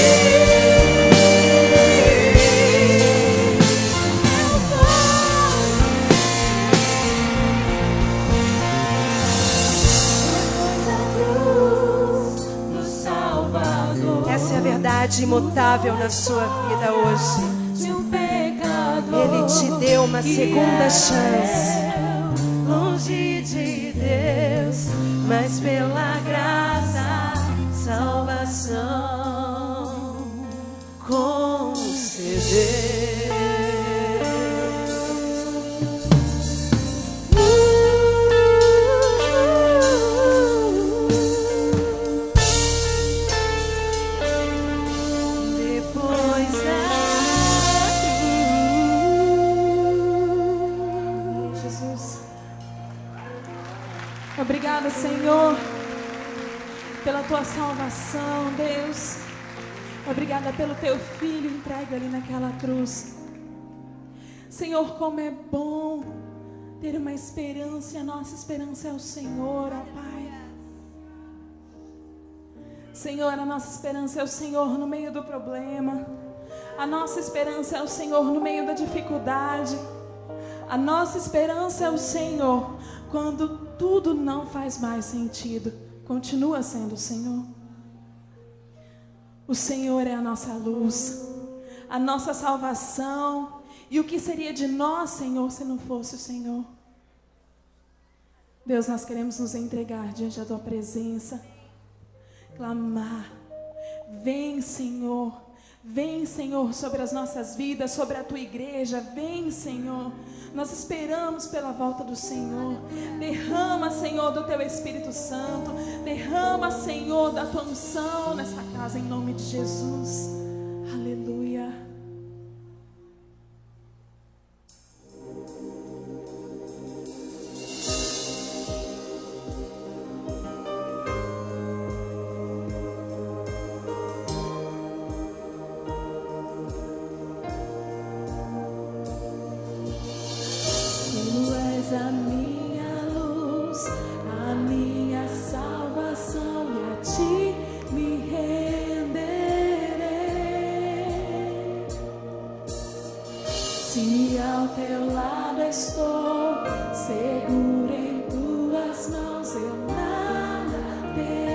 S7: Essa é a verdade imutável na sua vida hoje. Ele te deu uma segunda chance.
S2: Longe de Deus, mas pela graça, salvação concedeu. Depois da
S7: pela tua salvação, Deus. Obrigada pelo teu filho entregue ali naquela cruz. Senhor, como é bom ter uma esperança, e a nossa esperança é o Senhor, ó Pai. Senhor, a nossa esperança é o Senhor no meio do problema. A nossa esperança é o Senhor no meio da dificuldade. A nossa esperança é o Senhor quando tudo não faz mais sentido. Continua sendo o Senhor. O Senhor é a nossa luz, a nossa salvação. E o que seria de nós, Senhor, se não fosse o Senhor? Deus, nós queremos nos entregar diante da tua presença, clamar. Vem, Senhor. Vem, Senhor, sobre as nossas vidas, sobre a tua igreja. Vem, Senhor. Nós esperamos pela volta do Senhor. Derrama, Senhor, do teu Espírito Santo. Derrama, Senhor, da tua unção nessa casa, em nome de Jesus. Aleluia. A minha luz, a minha salvação, e a ti me renderei. Se ao teu lado estou, seguro em tuas mãos, eu nada temerei.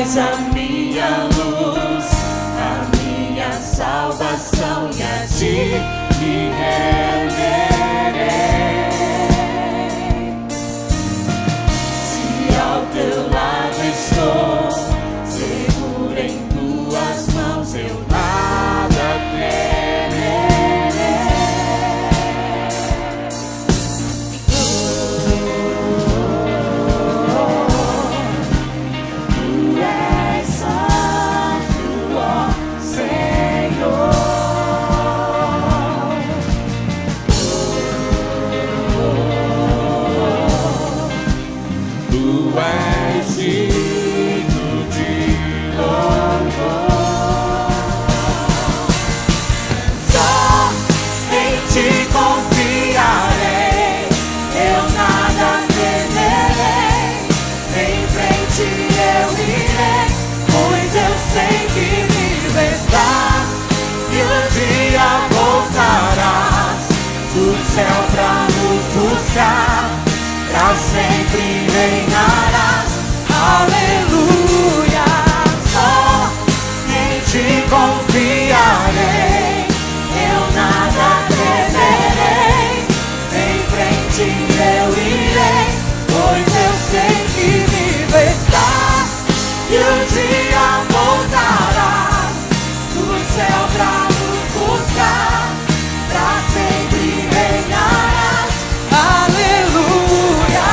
S2: és a minha luz, a minha salvação, e a ti me renderei. Se ao teu lado estou, seguro em tuas mãos, eu nada temerei. Tu és santo, ó Senhor. Tu és digno de louvor. Só em ti confiarei, eu nada temerei. Em frente eu irei, pois eu sei que vives e um dia voltarás do céu pra nos buscar, pra sempre reinarás. Aleluia. Só em ti confiarei, eu nada temerei. Em frente eu irei, pois eu sei que vives e um dia voltarás do céu pra nos buscar, pra sempre reinarás. Aleluia.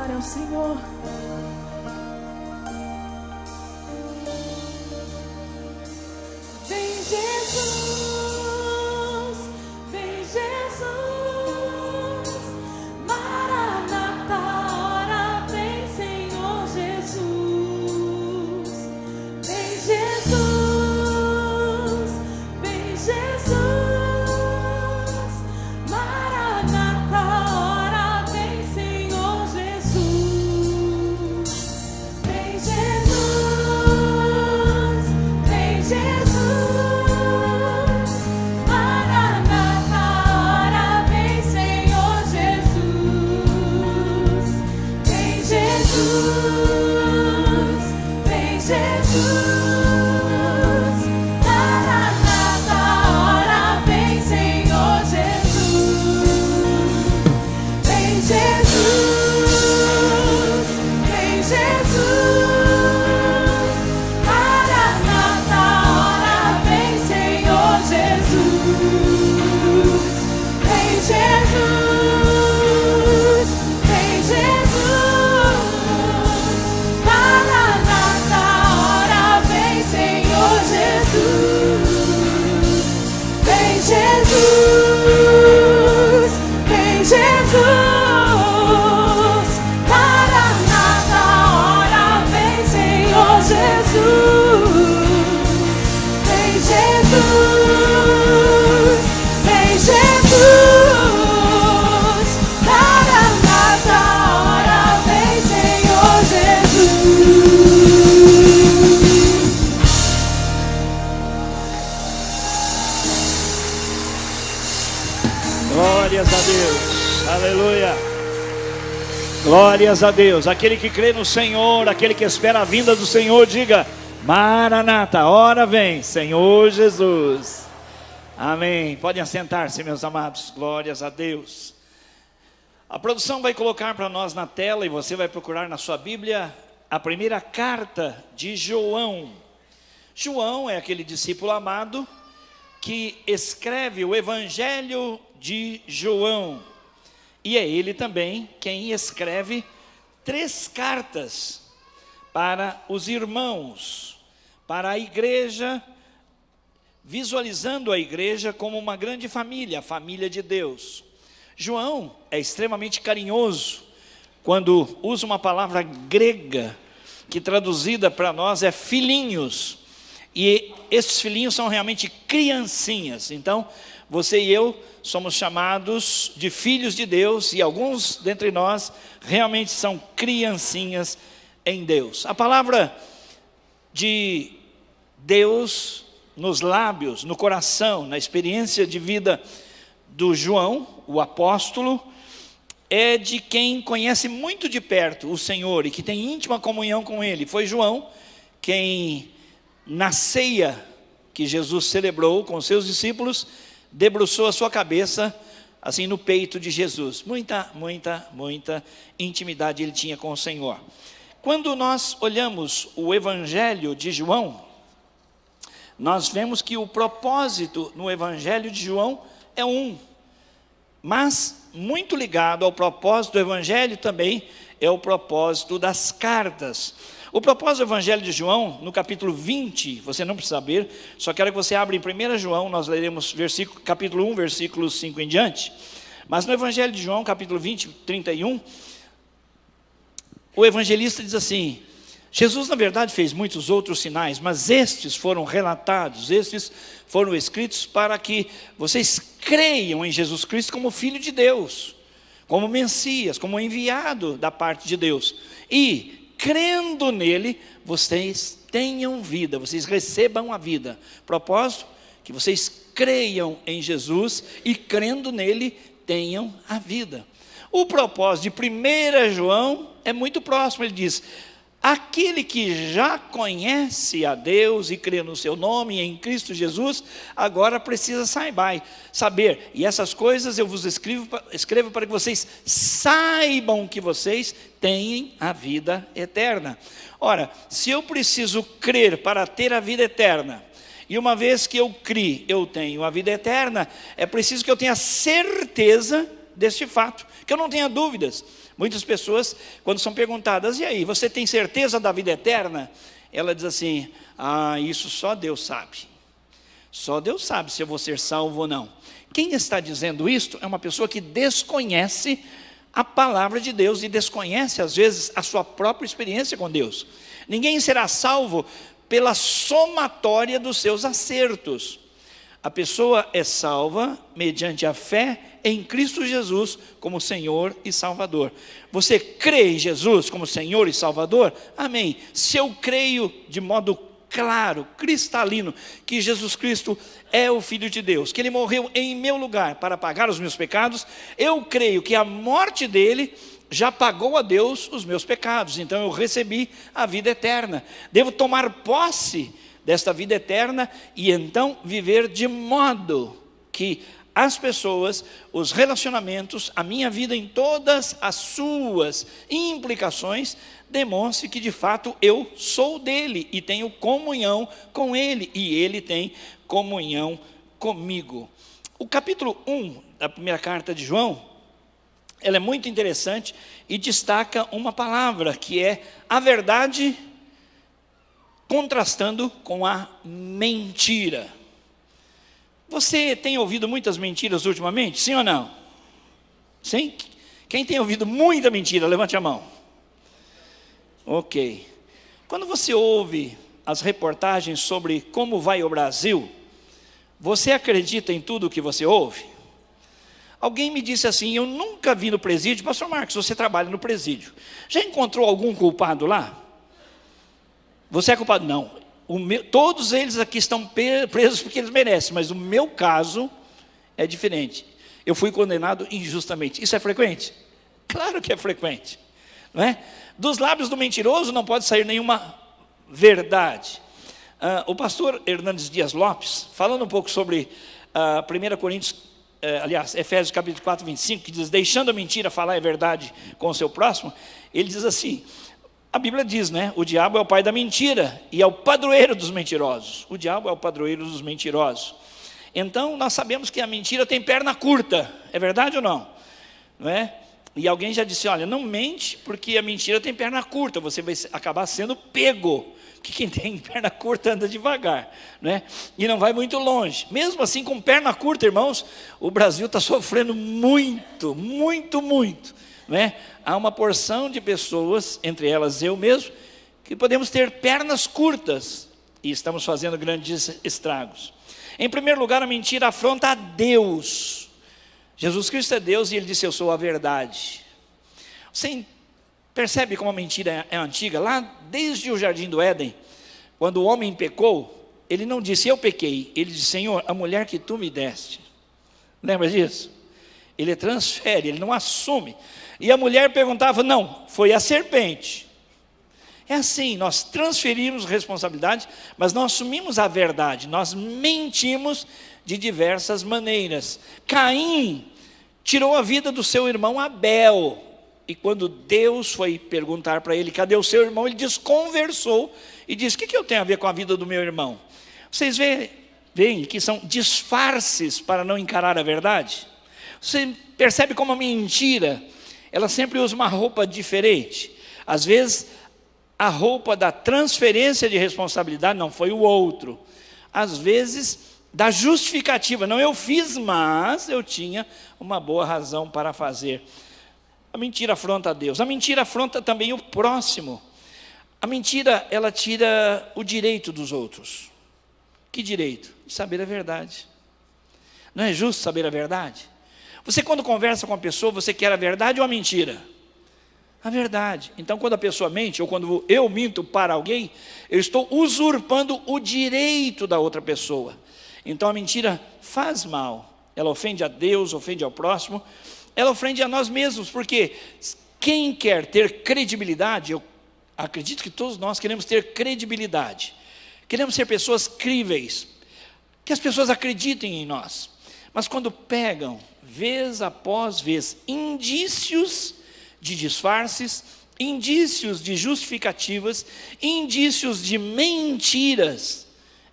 S7: glória ao Senhor. Vem Jesus, vem Jesus, Maranata, ora vem Senhor Jesus. Vem Jesus, vem Jesus, Maranata, ora vem Senhor Jesus. Vem Jesus, vem Jesus.
S8: Glórias a Deus, aleluia. Glórias a Deus. Aquele que crê no Senhor, aquele que espera a vinda do Senhor, diga: Maranata, ora vem, Senhor Jesus. Amém. Podem assentar-se, meus amados. Glórias a Deus. A produção vai colocar para nós na tela, e você vai procurar na sua Bíblia, a primeira carta de João. João é aquele discípulo amado que escreve o Evangelho de João. E é ele também quem escreve 3 cartas para os irmãos, para a igreja, visualizando a igreja como uma grande família, a família de Deus. João é extremamente carinhoso quando usa uma palavra grega, que traduzida para nós é filhinhos. E esses filhinhos são realmente criancinhas. Então, você e eu somos chamados de filhos de Deus, e alguns dentre nós realmente são criancinhas em Deus. A palavra de Deus nos lábios, no coração, na experiência de vida do João, o apóstolo, é de quem conhece muito de perto o Senhor e que tem íntima comunhão com Ele. Foi João quem, na ceia que Jesus celebrou com seus discípulos, debruçou a sua cabeça assim no peito de Jesus. Muita intimidade ele tinha com o Senhor. Quando nós olhamos o Evangelho de João, nós vemos que o propósito no Evangelho de João é um, mas muito ligado ao propósito do Evangelho também é o propósito das cartas. O propósito do Evangelho de João, no capítulo 20, você não precisa saber, só quero que você abra em 1 João, nós leremos capítulo 1, versículos 5 em diante. Mas no Evangelho de João, capítulo 20, 31, o evangelista diz assim: Jesus na verdade fez muitos outros sinais, mas estes foram relatados, estes foram escritos para que vocês creiam em Jesus Cristo como Filho de Deus, como Messias, como enviado da parte de Deus. E crendo nele, vocês tenham vida, vocês recebam a vida. Propósito, que vocês creiam em Jesus e crendo nele, tenham a vida. O propósito de 1 João é muito próximo, ele diz: aquele que já conhece a Deus e crê no seu nome em Cristo Jesus, agora precisa saber, e essas coisas eu vos escrevo para que vocês saibam que vocês têm a vida eterna. Ora, se eu preciso crer para ter a vida eterna, e uma vez que eu criei, eu tenho a vida eterna, é preciso que eu tenha certeza deste fato, que eu não tenha dúvidas. Muitas pessoas, quando são perguntadas, e aí, você tem certeza da vida eterna? Ela diz assim, isso só Deus sabe. Só Deus sabe se eu vou ser salvo ou não. Quem está dizendo isto é uma pessoa que desconhece a palavra de Deus e desconhece, às vezes, a sua própria experiência com Deus. Ninguém será salvo pela somatória dos seus acertos. A pessoa é salva mediante a fé em Cristo Jesus como Senhor e Salvador. Você crê em Jesus como Senhor e Salvador? Amém. Se eu creio de modo claro, cristalino, que Jesus Cristo é o Filho de Deus, que Ele morreu em meu lugar para pagar os meus pecados, eu creio que a morte dEle já pagou a Deus os meus pecados, então eu recebi a vida eterna. Devo tomar posse desta vida eterna e então viver de modo que as pessoas, os relacionamentos, a minha vida em todas as suas implicações, demonstre que de fato eu sou dele e tenho comunhão com ele e ele tem comunhão comigo. O capítulo 1 da primeira carta de João, ela é muito interessante e destaca uma palavra que é a verdade contrastando com a mentira. Você tem ouvido muitas mentiras ultimamente? Sim ou não? Sim? Quem tem ouvido muita mentira, levante a mão. Ok. Quando você ouve as reportagens sobre como vai o Brasil, você acredita em tudo o que você ouve? Alguém me disse assim, eu nunca vi no presídio, pastor Marcos, você trabalha no presídio, já encontrou algum culpado lá? Você é culpado? Não. Todos eles aqui estão presos porque eles merecem, mas o meu caso é diferente. Eu fui condenado injustamente. Isso é frequente? Claro que é frequente, não é? Dos lábios do mentiroso não pode sair nenhuma verdade. O pastor Hernandes Dias Lopes, falando um pouco sobre 1 Coríntios, Efésios capítulo 4, 25, que diz, deixando a mentira, falar a verdade com o seu próximo, ele diz assim, a Bíblia diz, né? O diabo é o pai da mentira e é o padroeiro dos mentirosos. O diabo é o padroeiro dos mentirosos. Então, nós sabemos que a mentira tem perna curta. É verdade ou não? Não é? E alguém já disse, olha, não mente porque a mentira tem perna curta. Você vai acabar sendo pego. Porque quem tem perna curta anda devagar, né? E não vai muito longe. Mesmo assim, com perna curta, irmãos, o Brasil está sofrendo muito, muito, muito. Né? Há uma porção de pessoas, entre elas eu mesmo, que podemos ter pernas curtas e estamos fazendo grandes estragos. Em primeiro lugar, a mentira afronta a Deus. Jesus Cristo é Deus e Ele disse, eu sou a verdade. Você percebe como a mentira é antiga? Lá desde o Jardim do Éden, quando o homem pecou, ele não disse, eu pequei. Ele disse, Senhor, a mulher que tu me deste. Lembra disso? Ele transfere, ele não assume. E a mulher perguntava, não, foi a serpente. É assim, nós transferimos responsabilidade, mas não assumimos a verdade, nós mentimos de diversas maneiras. Caim tirou a vida do seu irmão Abel, e quando Deus foi perguntar para ele, cadê o seu irmão? Ele desconversou e disse, o que eu tenho a ver com a vida do meu irmão? Vocês veem que são disfarces para não encarar a verdade? Você percebe como a mentira, ela sempre usa uma roupa diferente. Às vezes, a roupa da transferência de responsabilidade não foi o outro. Às vezes, da justificativa. Não, eu fiz, mas eu tinha uma boa razão para fazer. A mentira afronta a Deus. A mentira afronta também o próximo. A mentira, ela tira o direito dos outros. Que direito? De saber a verdade. Não é justo saber a verdade? Você quando conversa com uma pessoa, você quer a verdade ou a mentira? A verdade. Então quando a pessoa mente, ou quando eu minto para alguém, eu estou usurpando o direito da outra pessoa. Então a mentira faz mal. Ela ofende a Deus, ofende ao próximo, ela ofende a nós mesmos, porque quem quer ter credibilidade, eu acredito que todos nós queremos ter credibilidade. Queremos ser pessoas críveis, que as pessoas acreditem em nós. Mas quando pegam, vez após vez, indícios de disfarces, indícios de justificativas, indícios de mentiras,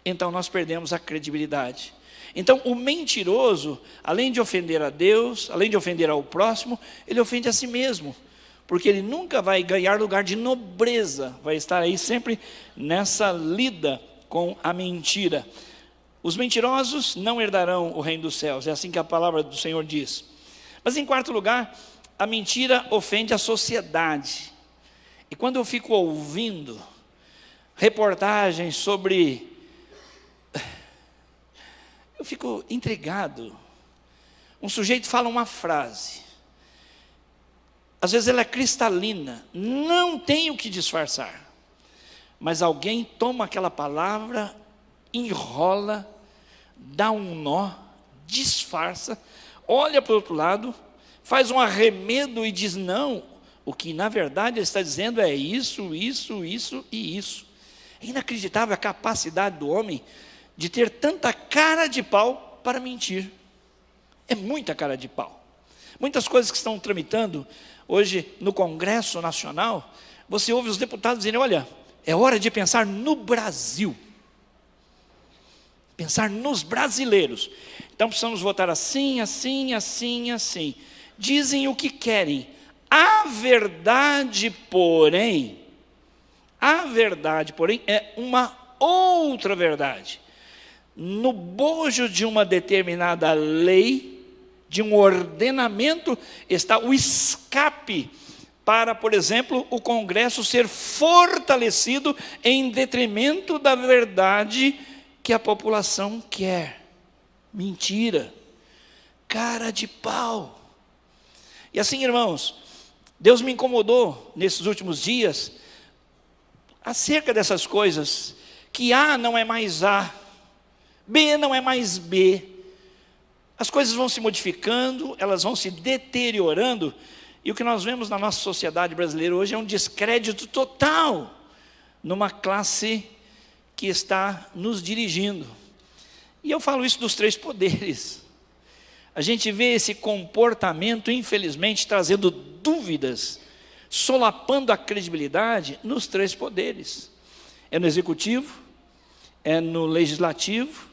S8: então nós perdemos a credibilidade. Então, o mentiroso, além de ofender a Deus, além de ofender ao próximo, ele ofende a si mesmo, porque ele nunca vai ganhar lugar de nobreza, vai estar aí sempre nessa lida com a mentira. Os mentirosos não herdarão o reino dos céus, é assim que a palavra do Senhor diz. Mas em quarto lugar, a mentira ofende a sociedade. E quando eu fico ouvindo reportagens sobre... eu fico intrigado. Um sujeito fala uma frase, às vezes ela é cristalina, não tem o que disfarçar, mas alguém toma aquela palavra, enrola, dá um nó, disfarça, olha para o outro lado, faz um arremedo e diz não, o que na verdade ele está dizendo é isso, isso, isso e isso. É inacreditável a capacidade do homem de ter tanta cara de pau para mentir. É muita cara de pau. Muitas coisas que estão tramitando hoje no Congresso Nacional, você ouve os deputados dizerem, olha, é hora de pensar no Brasil. Pensar nos brasileiros. Então precisamos votar assim, assim, assim, assim. Dizem o que querem. A verdade, porém, é uma outra verdade. No bojo de uma determinada lei, de um ordenamento, está o escape para, por exemplo, o Congresso ser fortalecido em detrimento da verdade que a população quer. Mentira, cara de pau. E assim, irmãos, Deus me incomodou nesses últimos dias acerca dessas coisas, que A não é mais A, B não é mais B. As coisas vão se modificando, elas vão se deteriorando, e o que nós vemos na nossa sociedade brasileira hoje é um descrédito total numa classe que está nos dirigindo. E eu falo isso dos três poderes. A gente vê esse comportamento, infelizmente, trazendo dúvidas, solapando a credibilidade nos três poderes. É no executivo, é no legislativo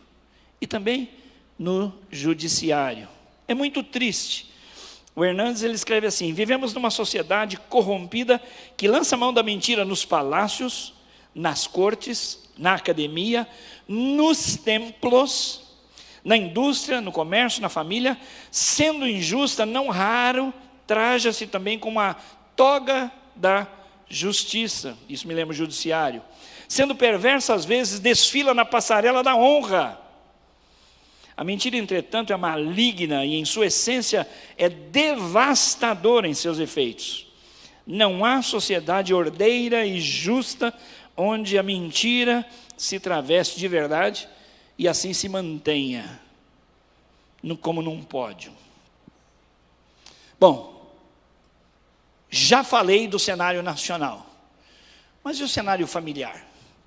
S8: e também no judiciário. É muito triste. O Hernandes, ele escreve assim: vivemos numa sociedade corrompida que lança mão da mentira nos palácios, nas cortes, na academia, nos templos, na indústria, no comércio, na família. Sendo injusta, não raro, traja-se também com uma toga da justiça. Isso me lembra o judiciário. Sendo perversa, às vezes, desfila na passarela da honra. A mentira, entretanto, é maligna e, em sua essência, é devastadora em seus efeitos. Não há sociedade ordeira e justa onde a mentira se traveste de verdade e assim se mantenha como num pódio. Bom, já falei do cenário nacional, mas e o cenário familiar?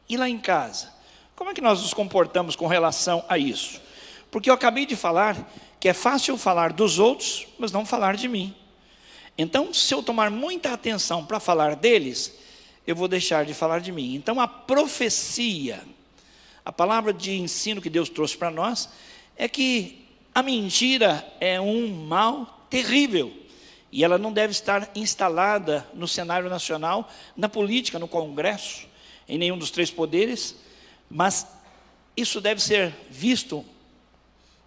S8: E lá em casa? Como é que nós nos comportamos com relação a isso? Porque eu acabei de falar que é fácil falar dos outros, mas não falar de mim. Então, se eu tomar muita atenção para falar deles, eu vou deixar de falar de mim. Então, a profecia, a palavra de ensino que Deus trouxe para nós, é que a mentira é um mal terrível. E ela não deve estar instalada no cenário nacional, na política, no Congresso, em nenhum dos três poderes, mas isso deve ser visto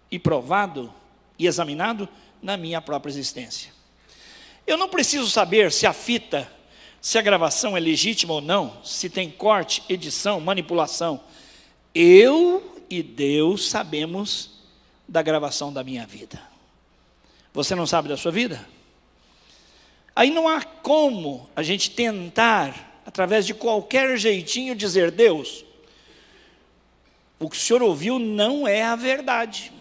S8: e provado e examinado na minha própria existência. Eu não preciso saber se a fita, se a gravação é legítima ou não, se tem corte, edição, manipulação. Eu e Deus sabemos da gravação da minha vida. Você não sabe da sua vida? Aí não há como a gente tentar, através de qualquer jeitinho, dizer: Deus, o que o Senhor ouviu não é a verdade.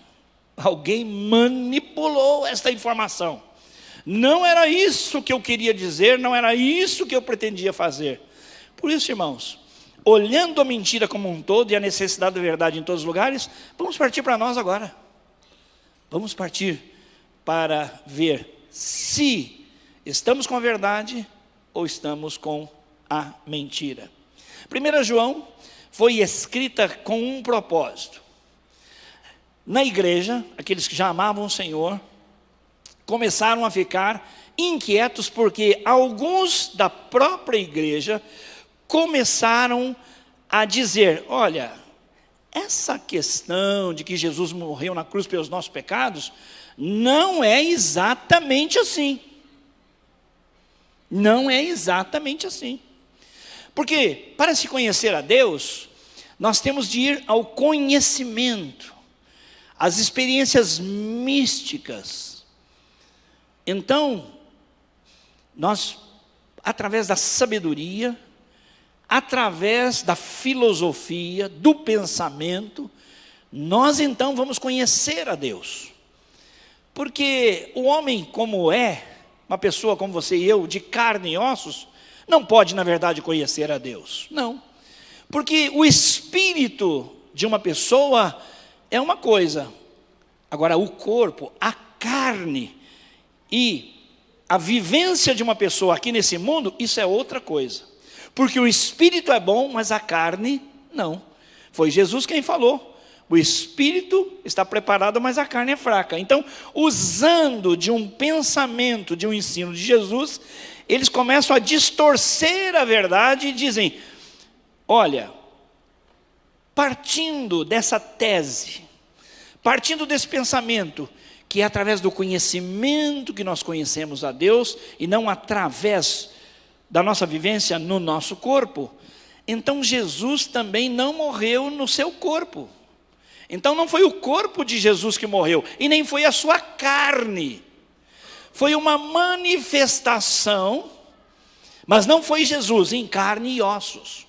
S8: Alguém manipulou esta informação. Não era isso que eu queria dizer, não era isso que eu pretendia fazer. Por isso, irmãos, olhando a mentira como um todo e a necessidade da verdade em todos os lugares, vamos partir para nós agora. Vamos partir para ver se estamos com a verdade ou estamos com a mentira. 1 João foi escrita com um propósito. na igreja, aqueles que já amavam o Senhor, começaram a ficar inquietos porque alguns da própria igreja começaram a dizer: olha, essa questão de que Jesus morreu na cruz pelos nossos pecados não é exatamente assim. Não é exatamente assim. Porque para se conhecer a Deus, nós temos de ir ao conhecimento, às experiências místicas. Então, nós, através da sabedoria, através da filosofia, do pensamento, nós então vamos conhecer a Deus. Porque o homem como é, uma pessoa como você e eu, de carne e ossos, não pode, na verdade, conhecer a Deus. Não. Porque o espírito de uma pessoa é uma coisa. Agora, o corpo, a carne e a vivência de uma pessoa aqui nesse mundo, isso é outra coisa. Porque o espírito é bom, mas a carne não. Foi Jesus quem falou. O espírito está preparado, mas a carne é fraca. Então, usando de um pensamento, de um ensino de Jesus, eles começam a distorcer a verdade e dizem: olha, partindo dessa tese, partindo desse pensamento, que é através do conhecimento que nós conhecemos a Deus, e não através da nossa vivência no nosso corpo, então Jesus também não morreu no seu corpo. Então não foi o corpo de Jesus que morreu, e nem foi a sua carne. Foi uma manifestação, mas não foi Jesus em carne e ossos.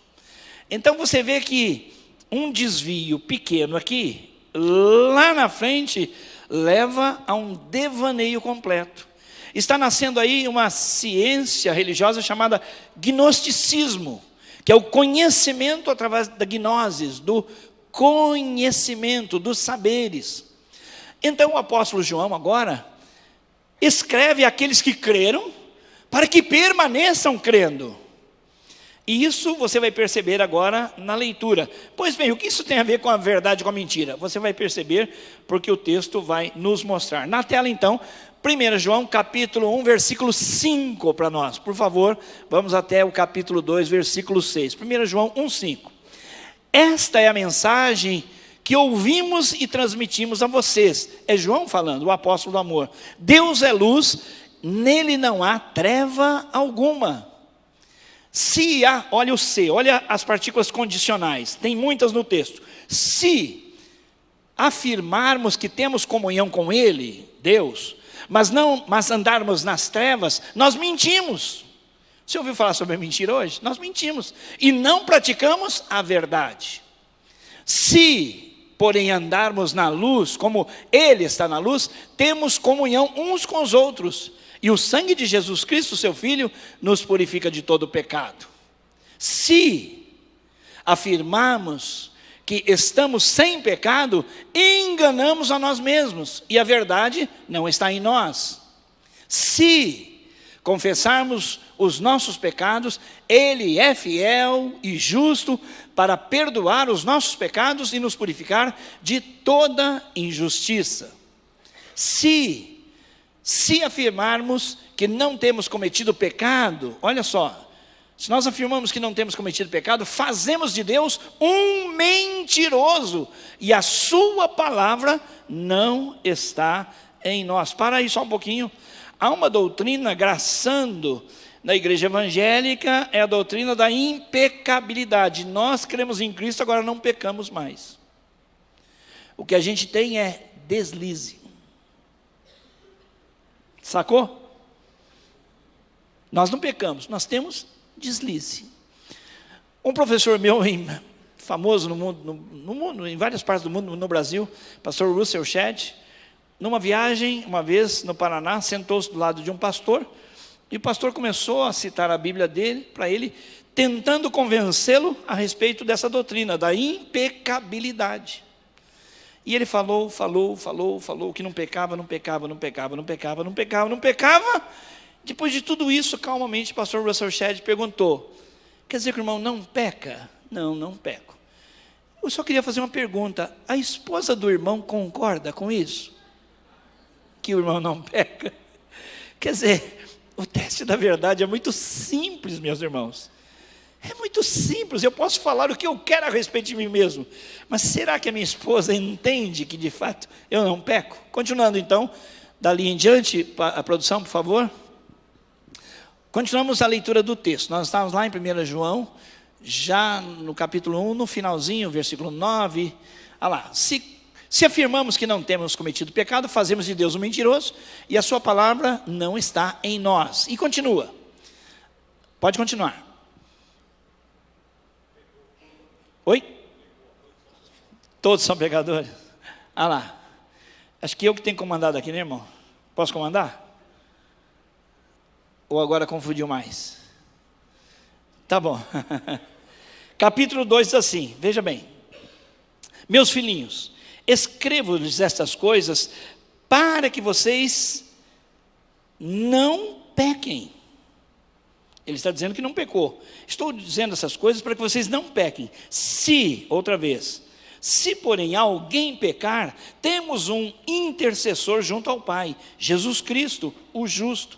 S8: Então você vê que um desvio pequeno aqui, lá na frente, leva a um devaneio completo. Está nascendo aí uma ciência religiosa chamada gnosticismo, que é o conhecimento através da gnosis, do conhecimento, dos saberes. Então o apóstolo João agora escreve àqueles que creram, para que permaneçam crendo. E isso você vai perceber agora na leitura. Pois bem, o que isso tem a ver com a verdade e com a mentira? Você vai perceber porque o texto vai nos mostrar. Na tela então, 1 João capítulo 1, versículo 5 para nós. Por favor, vamos até o capítulo 2, versículo 6. 1 João 1, 5. Esta é a mensagem que ouvimos e transmitimos a vocês. É João falando, o apóstolo do amor. Deus é luz, nele não há treva alguma. Se há, olha o se, olha as partículas condicionais, tem muitas no texto. Se afirmarmos que temos comunhão com ele, Deus, mas andarmos nas trevas, nós mentimos. Você ouviu falar sobre a mentira hoje? Nós mentimos e não praticamos a verdade. Se, porém, andarmos na luz, como ele está na luz, temos comunhão uns com os outros. E o sangue de Jesus Cristo, seu Filho, nos purifica de todo pecado. Se afirmarmos que estamos sem pecado, enganamos a nós mesmos, e a verdade não está em nós. Se confessarmos os nossos pecados, ele é fiel e justo para perdoar os nossos pecados e nos purificar de toda injustiça. Se afirmarmos que não temos cometido pecado, olha só, se nós afirmamos que não temos cometido pecado, fazemos de Deus um mentiroso, e a sua palavra não está em nós. Para aí só um pouquinho. Há uma doutrina graçando na igreja evangélica, é a doutrina da impecabilidade. Nós cremos em Cristo, agora não pecamos mais. O que a gente tem é deslize. Sacou? Nós não pecamos, nós temos deslize. Um professor meu, famoso no mundo, em várias partes do mundo, no Brasil, pastor Russell Shedd, numa viagem, uma vez no Paraná, sentou-se do lado de um pastor, e o pastor começou a citar a Bíblia dele, para ele, tentando convencê-lo a respeito dessa doutrina, da impecabilidade. E ele falou, que não pecava. Depois de tudo isso, calmamente, o pastor Russell Shedd perguntou: quer dizer que o irmão não peca? Não, não peco. Eu só queria fazer uma pergunta: a esposa do irmão concorda com isso? Que o irmão não peca? Quer dizer, o teste da verdade é muito simples, meus irmãos. É muito simples, eu posso falar o que eu quero a respeito de mim mesmo. Mas será que a minha esposa entende que de fato eu não peco? Continuando então, dali em diante, a produção, por favor. Continuamos a leitura do texto. Nós estávamos lá em 1 João, já no capítulo 1, no finalzinho, versículo 9. Olha lá, se afirmamos que não temos cometido pecado, fazemos de Deus um mentiroso, e a sua palavra não está em nós. E continua. Pode continuar. Oi? Todos são pecadores? Ah lá. Acho que eu que tenho comandado aqui, né, irmão? Posso comandar? Ou agora confundiu mais? Tá bom. Capítulo 2 diz assim, veja bem. Meus filhinhos, escrevo-lhes estas coisas para que vocês não pequem. Ele está dizendo que não pecou. Estou dizendo essas coisas para que vocês não pequem. Outra vez, se porém alguém pecar, temos um intercessor junto ao Pai, Jesus Cristo, o justo.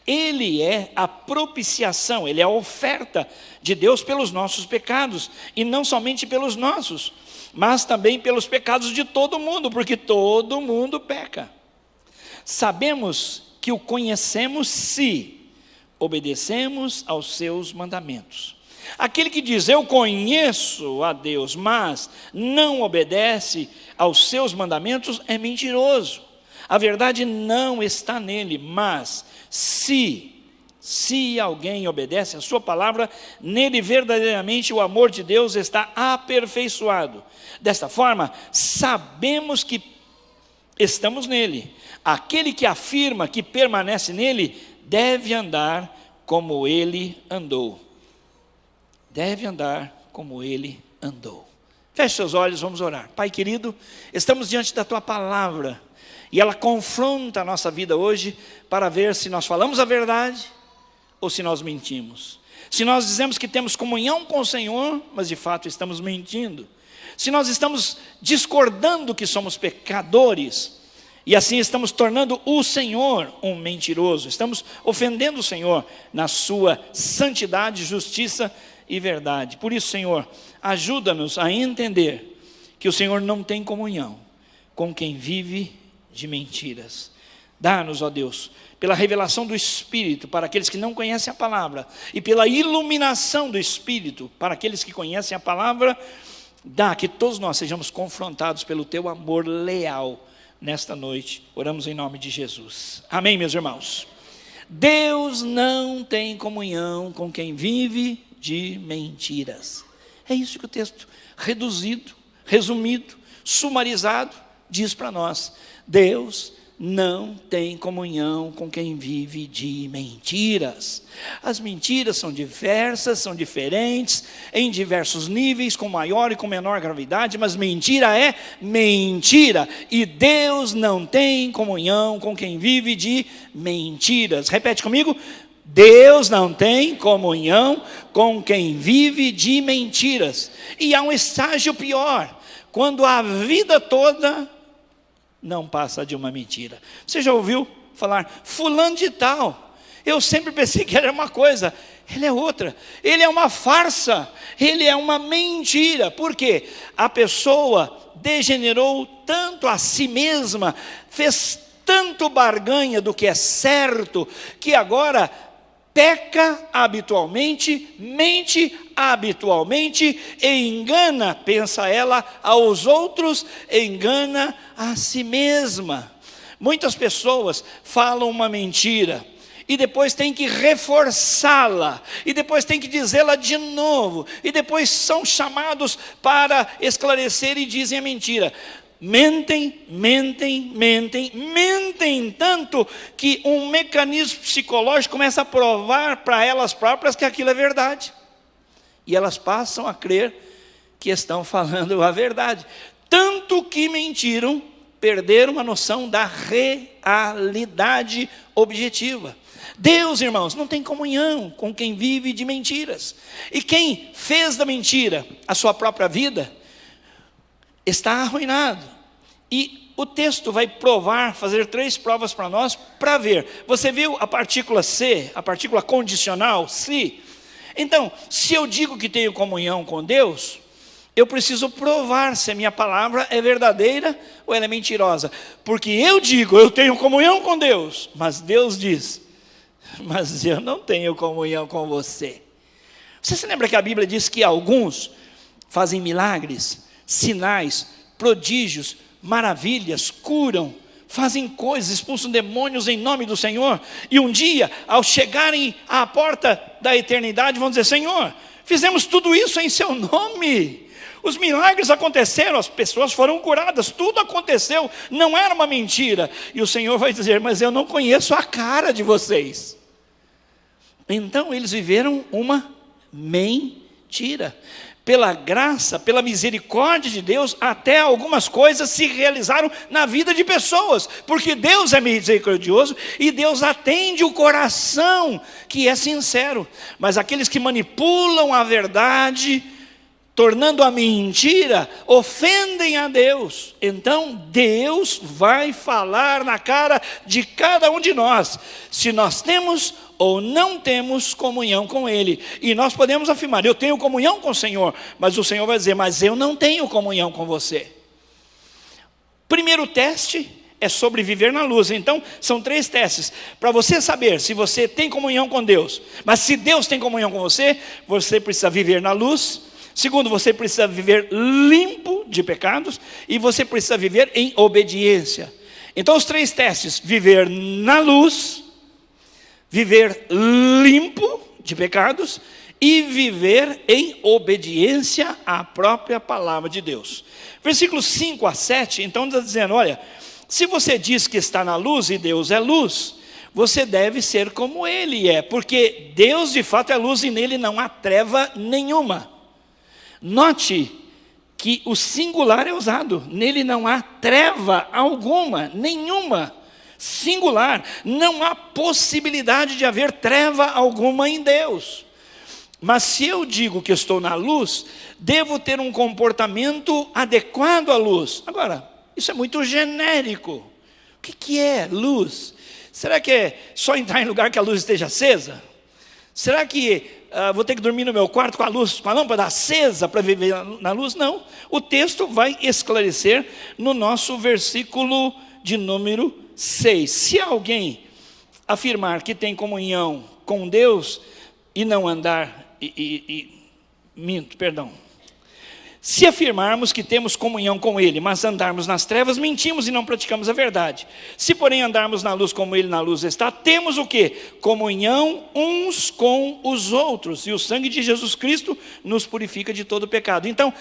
S8: Ele é a propiciação, ele é a oferta de Deus pelos nossos pecados, e não somente pelos nossos, mas também pelos pecados de todo mundo, porque todo mundo peca. Sabemos que o conhecemos se obedecemos aos seus mandamentos. Aquele que diz, eu conheço a Deus, mas não obedece aos seus mandamentos, é mentiroso. A verdade não está nele, mas se alguém obedece a sua palavra, nele verdadeiramente o amor de Deus está aperfeiçoado. Desta forma, sabemos que estamos nele. Aquele que afirma que permanece nele, deve andar como ele andou. Deve andar como ele andou. Feche seus olhos, vamos orar. Pai querido, estamos diante da tua palavra, e ela confronta a nossa vida hoje, para ver se nós falamos a verdade, ou se nós mentimos. Se nós dizemos que temos comunhão com o Senhor, mas de fato estamos mentindo. Se nós estamos discordando que somos pecadores, e assim estamos tornando o Senhor um mentiroso. Estamos ofendendo o Senhor na sua santidade, justiça e verdade. Por isso, Senhor, ajuda-nos a entender que o Senhor não tem comunhão com quem vive de mentiras. Dá-nos, ó Deus, pela revelação do Espírito para aqueles que não conhecem a palavra, e pela iluminação do Espírito para aqueles que conhecem a palavra, dá que todos nós sejamos confrontados pelo teu amor leal. Nesta noite, oramos em nome de Jesus. Amém, meus irmãos? Deus não tem comunhão com quem vive de mentiras. É isso que o texto reduzido, resumido, sumarizado, diz para nós. Deus não tem comunhão com quem vive de mentiras. As mentiras são diversas, são diferentes, em diversos níveis, com maior e com menor gravidade, mas mentira é mentira, e Deus não tem comunhão com quem vive de mentiras. Repete comigo: Deus não tem comunhão com quem vive de mentiras. E há um estágio pior, quando a vida toda não passa de uma mentira. Você já ouviu falar, fulano de tal, eu sempre pensei que era uma coisa, ele é outra, ele é uma farsa, ele é uma mentira. Por quê? A pessoa degenerou tanto a si mesma, fez tanto barganha do que é certo, que agora peca habitualmente, mente habitualmente, e engana, pensa ela, aos outros, engana a si mesma. Muitas pessoas falam uma mentira, e depois tem que reforçá-la, e depois tem que dizê-la de novo, e depois são chamados para esclarecer e dizem a mentira. Mentem tanto que um mecanismo psicológico começa a provar para elas próprias que aquilo é verdade. E elas passam a crer que estão falando a verdade. Tanto que mentiram, perderam a noção da realidade objetiva. Deus, irmãos, não tem comunhão com quem vive de mentiras. E quem fez da mentira a sua própria vida, está arruinado. E o texto vai provar, fazer 3 provas para nós, para ver. Você viu a partícula se, a partícula condicional, se? Então, se eu digo que tenho comunhão com Deus, eu preciso provar se a minha palavra é verdadeira ou ela é mentirosa. Porque eu digo, eu tenho comunhão com Deus, mas Deus diz, mas eu não tenho comunhão com você. Você se lembra que a Bíblia diz que alguns fazem milagres, sinais, prodígios, maravilhas, curam, fazem coisas, expulsam demônios em nome do Senhor, e um dia, ao chegarem à porta da eternidade, vão dizer: Senhor, fizemos tudo isso em seu nome, os milagres aconteceram, as pessoas foram curadas, tudo aconteceu, não era uma mentira. E o Senhor vai dizer: mas eu não conheço a cara de vocês. Então eles viveram uma mentira. Pela graça, pela misericórdia de Deus, até algumas coisas se realizaram na vida de pessoas, porque Deus é misericordioso e Deus atende o coração que é sincero. Mas aqueles que manipulam a verdade, tornando a mentira, ofendem a Deus. Então Deus vai falar na cara de cada um de nós, se nós temos ou não temos comunhão com Ele. E nós podemos afirmar: eu tenho comunhão com o Senhor, mas o Senhor vai dizer: mas eu não tenho comunhão com você. Primeiro teste é sobre viver na luz. Então são 3 testes, para você saber se você tem comunhão com Deus. Mas se Deus tem comunhão com você, você precisa viver na luz. Segundo, você precisa viver limpo de pecados, e você precisa viver em obediência. Então os 3 testes: viver na luz, viver limpo de pecados e viver em obediência à própria palavra de Deus. Versículos 5 a 7, então está dizendo: olha, se você diz que está na luz e Deus é luz, você deve ser como Ele é, porque Deus de fato é luz e nele não há treva nenhuma. Note que o singular é usado, nele não há treva alguma, nenhuma. Singular, não há possibilidade de haver treva alguma em Deus. Mas se eu digo que estou na luz, devo ter um comportamento adequado à luz. Agora, isso é muito genérico. O que é luz? Será que é só entrar em lugar que a luz esteja acesa? Será que vou ter que dormir no meu quarto com a luz, com a lâmpada acesa para viver na luz? Não. O texto vai esclarecer no nosso versículo de número 6. Se alguém afirmar que tem comunhão com Deus e não andar, se afirmarmos que temos comunhão com Ele, mas andarmos nas trevas, mentimos e não praticamos a verdade. Se porém andarmos na luz como Ele na luz está, temos o quê? Comunhão uns com os outros, e o sangue de Jesus Cristo nos purifica de todo pecado. Então,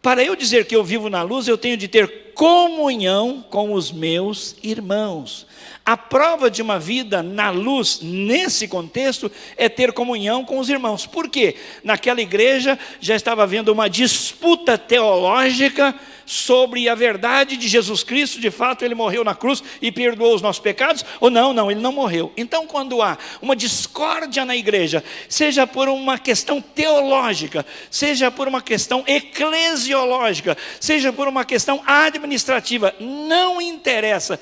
S8: para eu dizer que eu vivo na luz, eu tenho de ter comunhão com os meus irmãos. A prova de uma vida na luz, nesse contexto, é ter comunhão com os irmãos. Por quê? Naquela igreja já estava havendo uma disputa teológica sobre a verdade de Jesus Cristo. De fato, Ele morreu na cruz e perdoou os nossos pecados? Ou não, Ele não morreu. Então, quando há uma discórdia na igreja, seja por uma questão teológica, seja por uma questão eclesiológica, seja por uma questão administrativa, não interessa.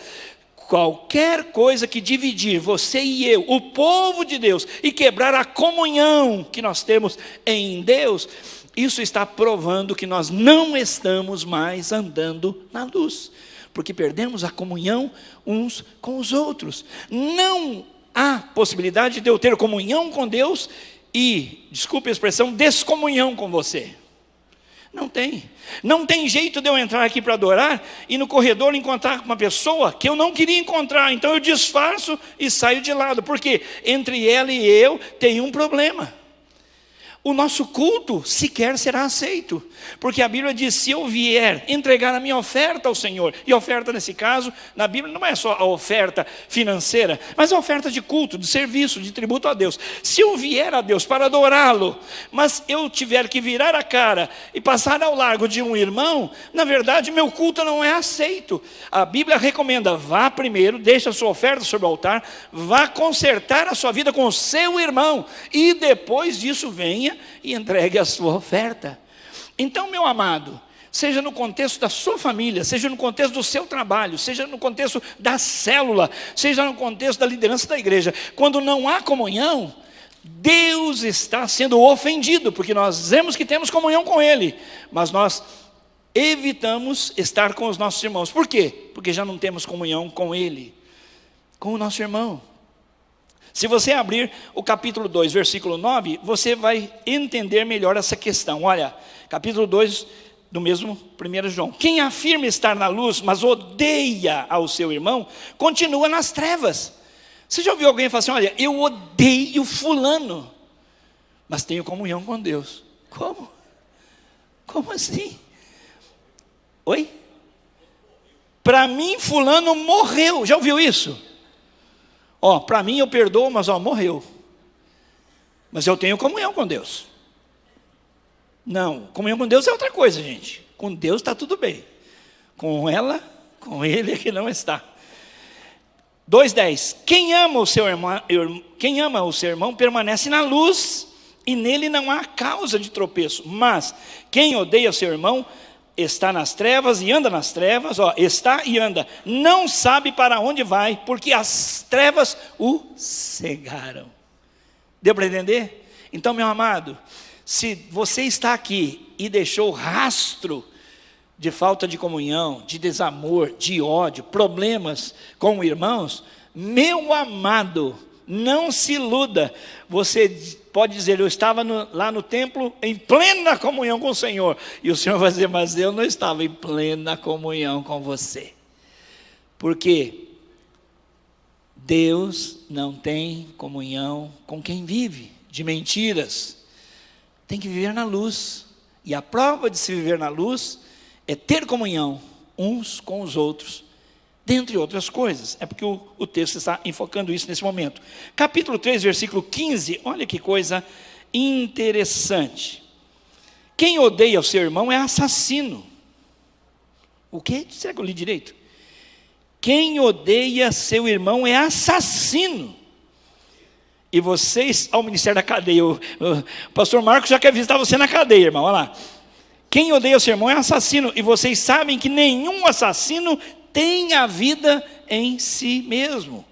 S8: Qualquer coisa que dividir você e eu, o povo de Deus, e quebrar a comunhão que nós temos em Deus, isso está provando que nós não estamos mais andando na luz, porque perdemos a comunhão uns com os outros. Não há possibilidade de eu ter comunhão com Deus e, desculpe a expressão, descomunhão com você. Não tem jeito de eu entrar aqui para adorar e no corredor encontrar com uma pessoa que eu não queria encontrar. Então eu disfarço e saio de lado, porque entre ela e eu tem um problema. O nosso culto sequer será aceito, porque a Bíblia diz: se eu vier entregar a minha oferta ao Senhor, e oferta nesse caso, na Bíblia não é só a oferta financeira, mas a oferta de culto, de serviço, de tributo a Deus. Se eu vier a Deus para adorá-lo, mas eu tiver que virar a cara e passar ao largo de um irmão, na verdade meu culto não é aceito. A Bíblia recomenda: vá primeiro, deixe a sua oferta sobre o altar, vá consertar a sua vida com o seu irmão, e depois disso venha e entregue a sua oferta. Então, meu amado, seja no contexto da sua família, seja no contexto do seu trabalho, seja no contexto da célula, seja no contexto da liderança da igreja, quando não há comunhão, Deus está sendo ofendido, porque nós dizemos que temos comunhão com Ele, mas nós evitamos estar com os nossos irmãos. Por quê? Porque já não temos comunhão com Ele, com o nosso irmão. Se você abrir o capítulo 2, versículo 9, você vai entender melhor essa questão. Olha, capítulo 2 do mesmo 1 João. Quem afirma estar na luz, mas odeia ao seu irmão, continua nas trevas. Você já ouviu alguém falar assim, olha, eu odeio fulano, mas tenho comunhão com Deus? Como? Como assim? Oi? Para mim fulano morreu, já ouviu isso? Para mim eu perdoo, mas morreu. Mas eu tenho comunhão com Deus. Não, comunhão com Deus é outra coisa, gente. Com Deus está tudo bem. Com ela, com ele é que não está. 2:10. Quem ama o seu irmão permanece na luz, e nele não há causa de tropeço. Mas quem odeia o seu irmão está nas trevas e anda nas trevas, está e anda, não sabe para onde vai, porque as trevas o cegaram. Deu para entender? Então, meu amado, se você está aqui e deixou rastro de falta de comunhão, de desamor, de ódio, problemas com irmãos, meu amado, não se iluda. Você pode dizer, eu estava lá no templo em plena comunhão com o Senhor, e o Senhor vai dizer, mas eu não estava em plena comunhão com você, porque Deus não tem comunhão com quem vive de mentiras. Tem que viver na luz, e a prova de se viver na luz é ter comunhão uns com os outros, dentre outras coisas. É porque o texto está enfocando isso nesse momento. Capítulo 3, versículo 15, olha que coisa interessante. Quem odeia o seu irmão é assassino. O quê? Será que eu li direito? Quem odeia seu irmão é assassino. E vocês, ao Ministério da Cadeia, o pastor Marcos já quer visitar você na cadeia, irmão, olha lá. Quem odeia o seu irmão é assassino, e vocês sabem que nenhum assassino tem a vida em si mesmo.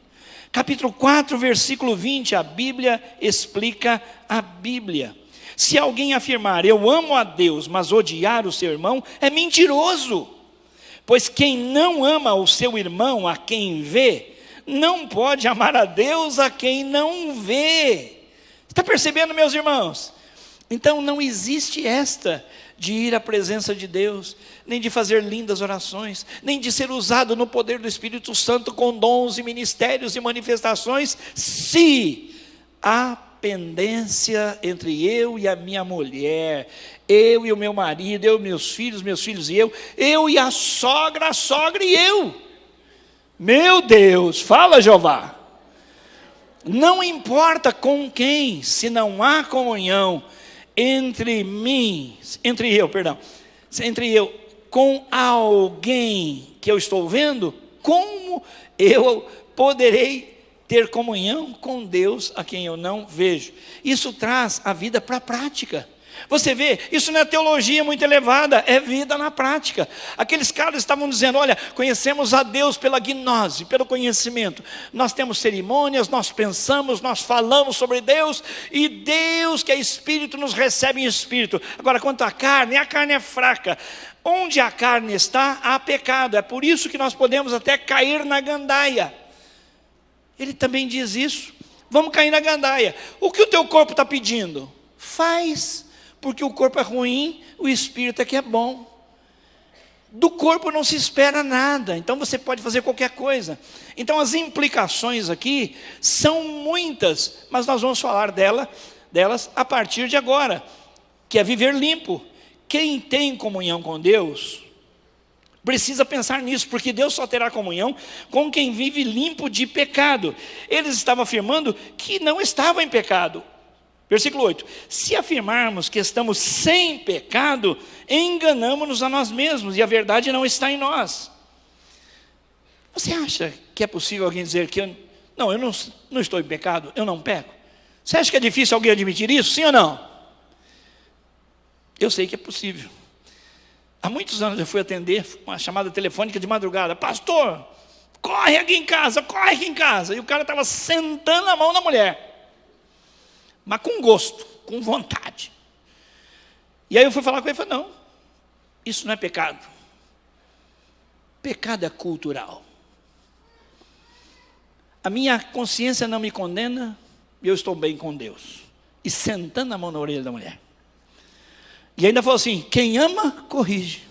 S8: Capítulo 4, versículo 20, a Bíblia explica a Bíblia. Se alguém afirmar, eu amo a Deus, mas odiar o seu irmão, é mentiroso. Pois quem não ama o seu irmão a quem vê, não pode amar a Deus a quem não vê. Está percebendo, meus irmãos? Então não existe esta de ir à presença de Deus, nem de fazer lindas orações, nem de ser usado no poder do Espírito Santo com dons e ministérios e manifestações, se há pendência entre eu e a minha mulher, eu e o meu marido, eu e meus filhos e eu e a sogra e eu. Meu Deus, fala Jeová. Não importa com quem, se não há comunhão entre eu com alguém que eu estou vendo, como eu poderei ter comunhão com Deus a quem eu não vejo? Isso traz a vida para a prática. Você vê, isso não é teologia muito elevada, é vida na prática. Aqueles caras estavam dizendo, olha, conhecemos a Deus pela gnose, pelo conhecimento. Nós temos cerimônias, nós pensamos, nós falamos sobre Deus, e Deus que é Espírito nos recebe em Espírito. Agora, quanto à carne, a carne é fraca. Onde a carne está, há pecado. É por isso que nós podemos até cair na gandaia. Ele também diz isso. Vamos cair na gandaia. O que o teu corpo está pedindo? Faz. Porque o corpo é ruim, o espírito é que é bom. Do corpo não se espera nada, então você pode fazer qualquer coisa. Então as implicações aqui são muitas, mas nós vamos falar delas a partir de agora, que é viver limpo. Quem tem comunhão com Deus precisa pensar nisso, porque Deus só terá comunhão com quem vive limpo de pecado. Eles estavam afirmando que não estavam em pecado. Versículo 8, se afirmarmos que estamos sem pecado, enganamos-nos a nós mesmos, e a verdade não está em nós. Você acha que é possível alguém dizer que eu não estou em pecado, eu não peco? Você acha que é difícil alguém admitir isso, sim ou não? Eu sei que é possível. Há muitos anos eu fui atender uma chamada telefônica de madrugada. Pastor, corre aqui em casa, corre aqui em casa. E o cara estava sentando a mão na mulher. Mas com gosto, com vontade. E aí eu fui falar com ele e falei, não, isso não é pecado. Pecado é cultural. A minha consciência não me condena e eu estou bem com Deus. E sentando a mão na orelha da mulher. E ainda falou assim, quem ama, corrige.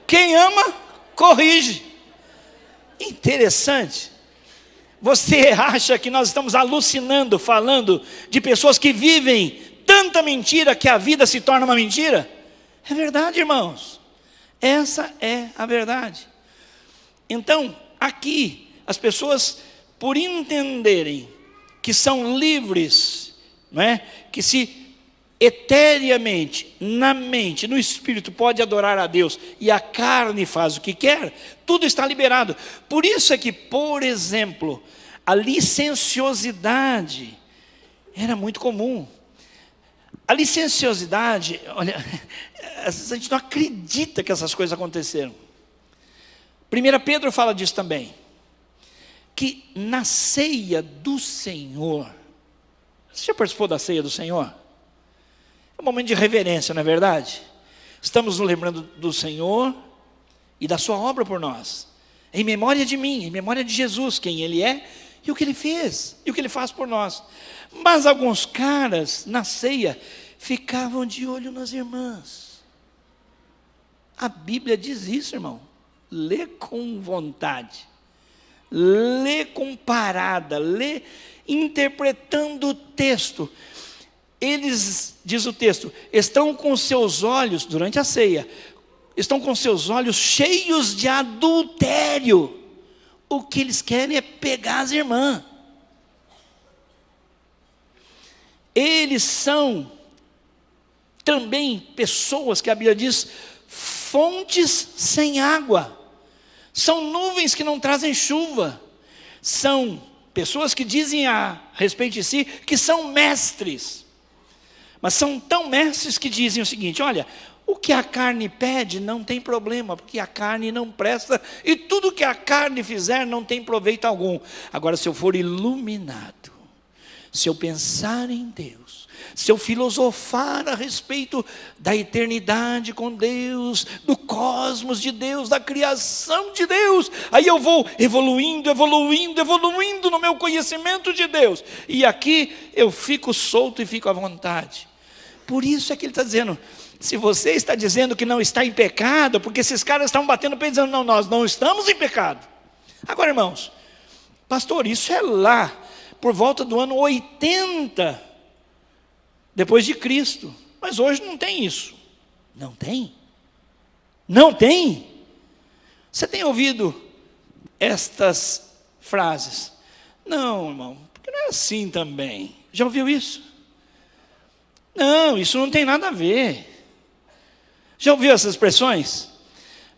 S8: Quem ama, corrige. Interessante. Você acha que nós estamos alucinando, falando de pessoas que vivem tanta mentira que a vida se torna uma mentira? É verdade, irmãos. Essa é a verdade. Então, aqui, as pessoas, por entenderem que são livres, não é? Que se eteriamente, na mente, no espírito, pode adorar a Deus, e a carne faz o que quer, tudo está liberado. Por isso é que, por exemplo, a licenciosidade era muito comum. A licenciosidade, olha, a gente não acredita que essas coisas aconteceram. 1 Pedro fala disso também, que na ceia do Senhor, você já participou da ceia do Senhor? É um momento de reverência, não é verdade? Estamos nos lembrando do Senhor e da sua obra por nós, em memória de mim, em memória de Jesus, quem Ele é e o que Ele fez, e o que Ele faz por nós. Mas alguns caras, na ceia, ficavam de olho nas irmãs. A Bíblia diz isso, irmão. Lê com vontade. Lê com parada. Lê interpretando o texto. Eles, diz o texto, estão com seus olhos, durante a ceia, estão com seus olhos cheios de adultério. O que eles querem é pegar as irmãs. Eles são também pessoas que a Bíblia diz, fontes sem água. São nuvens que não trazem chuva. São pessoas que dizem a respeito de si que são mestres. Mas são tão mestres que dizem o seguinte, olha, o que a carne pede não tem problema, porque a carne não presta, e tudo que a carne fizer não tem proveito algum. Agora, se eu for iluminado, se eu pensar em Deus, se eu filosofar a respeito da eternidade com Deus, do cosmos de Deus, da criação de Deus, aí eu vou evoluindo no meu conhecimento de Deus, e aqui eu fico solto e fico à vontade. Por isso é que ele está dizendo, se você está dizendo que não está em pecado, porque esses caras estão batendo o pé dizendo, não, nós não estamos em pecado. Agora, irmãos, pastor, isso é lá, por volta do ano 80, depois de Cristo. Mas hoje não tem isso. Não tem? Não tem? Você tem ouvido estas frases? Não, irmão, porque não é assim também. Já ouviu isso? Não, isso não tem nada a ver. Já ouviu essas expressões?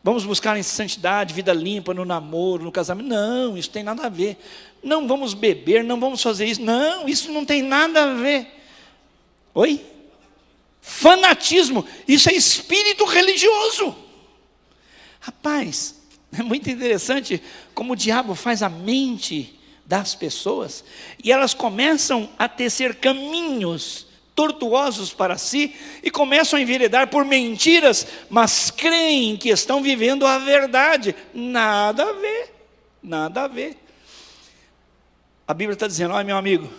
S8: Vamos buscar em santidade, vida limpa, no namoro, no casamento. Não, isso tem nada a ver. Não vamos beber, não vamos fazer isso. Não, isso não tem nada a ver. Oi? Fanatismo, isso é espírito religioso. Rapaz, é muito interessante como o diabo faz a mente das pessoas e elas começam a tecer caminhos tortuosos para si e começam a enveredar por mentiras, mas creem que estão vivendo a verdade. Nada a ver, nada a ver. A Bíblia está dizendo, olha meu amigo,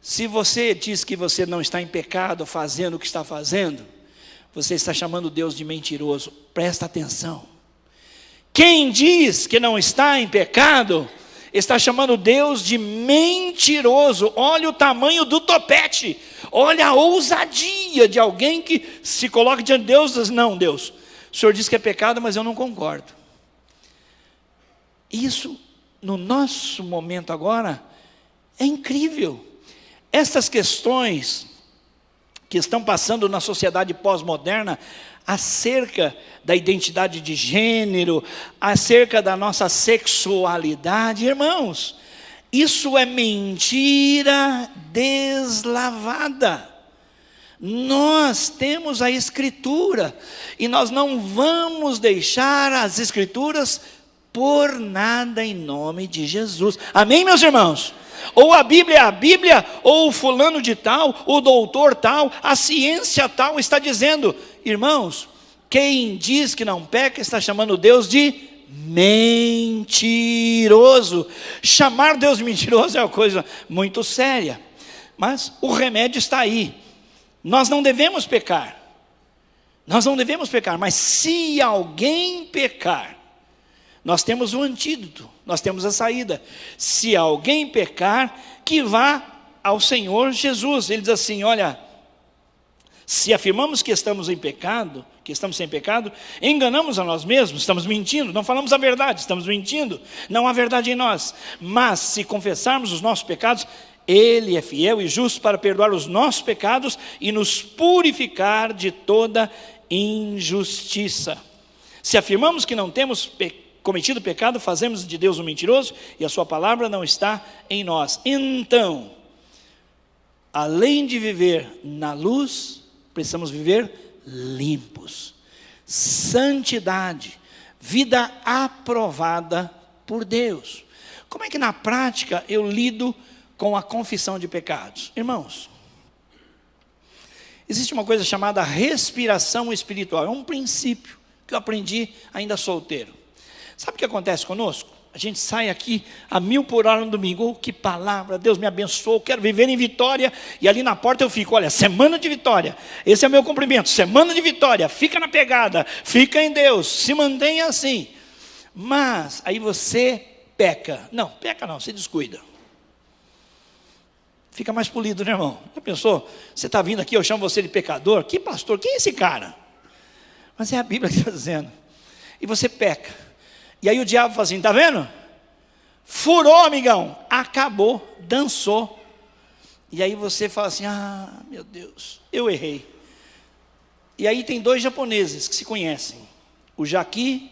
S8: se você diz que você não está em pecado fazendo o que está fazendo, você está chamando Deus de mentiroso. Presta atenção. Quem diz que não está em pecado, está chamando Deus de mentiroso. Olha o tamanho do topete. Olha a ousadia de alguém que se coloca diante de Deus e diz, não, Deus, o Senhor diz que é pecado, mas eu não concordo. Isso, no nosso momento agora, é incrível. Essas questões que estão passando na sociedade pós-moderna, acerca da identidade de gênero, acerca da nossa sexualidade, irmãos, isso é mentira deslavada. Nós temos a Escritura, e nós não vamos deixar as Escrituras por nada em nome de Jesus. Amém, meus irmãos? Ou a Bíblia é a Bíblia, ou o fulano de tal, o doutor tal, a ciência tal está dizendo. Irmãos, quem diz que não peca está chamando Deus de mentiroso. Chamar Deus de mentiroso é uma coisa muito séria, mas o remédio está aí. Nós não devemos pecar, mas se alguém pecar, nós temos o antídoto, nós temos a saída. Se alguém pecar, que vá ao Senhor Jesus. Ele diz assim, olha, se afirmamos que estamos em pecado, que estamos sem pecado, enganamos a nós mesmos, estamos mentindo, não falamos a verdade, estamos mentindo, não há verdade em nós. Mas se confessarmos os nossos pecados, Ele é fiel e justo para perdoar os nossos pecados e nos purificar de toda injustiça. Se afirmamos que não temos cometido pecado, fazemos de Deus um mentiroso e a sua palavra não está em nós. Então, além de viver na luz, precisamos viver limpos. Santidade, vida aprovada por Deus. Como é que na prática eu lido com a confissão de pecados? Irmãos, existe uma coisa chamada respiração espiritual. É um princípio que eu aprendi ainda solteiro. Sabe o que acontece conosco? A gente sai aqui a 1000 por hora no domingo. Oh, que palavra, Deus me abençoou, quero viver em vitória. E ali na porta eu fico, olha, semana de vitória. Esse é o meu cumprimento, semana de vitória. Fica na pegada, fica em Deus, se mantenha assim. Mas aí você peca. Não, peca não, você descuida. Fica mais polido, né, irmão? Já pensou? Você está vindo aqui, eu chamo você de pecador. Que pastor? Quem é esse cara? Mas é a Bíblia que está dizendo. E você peca. E aí o diabo fala assim, está vendo? Furou, amigão. Acabou, dançou. E aí você fala assim, ah, meu Deus, eu errei. E aí tem 2 japoneses que se conhecem. O Jaki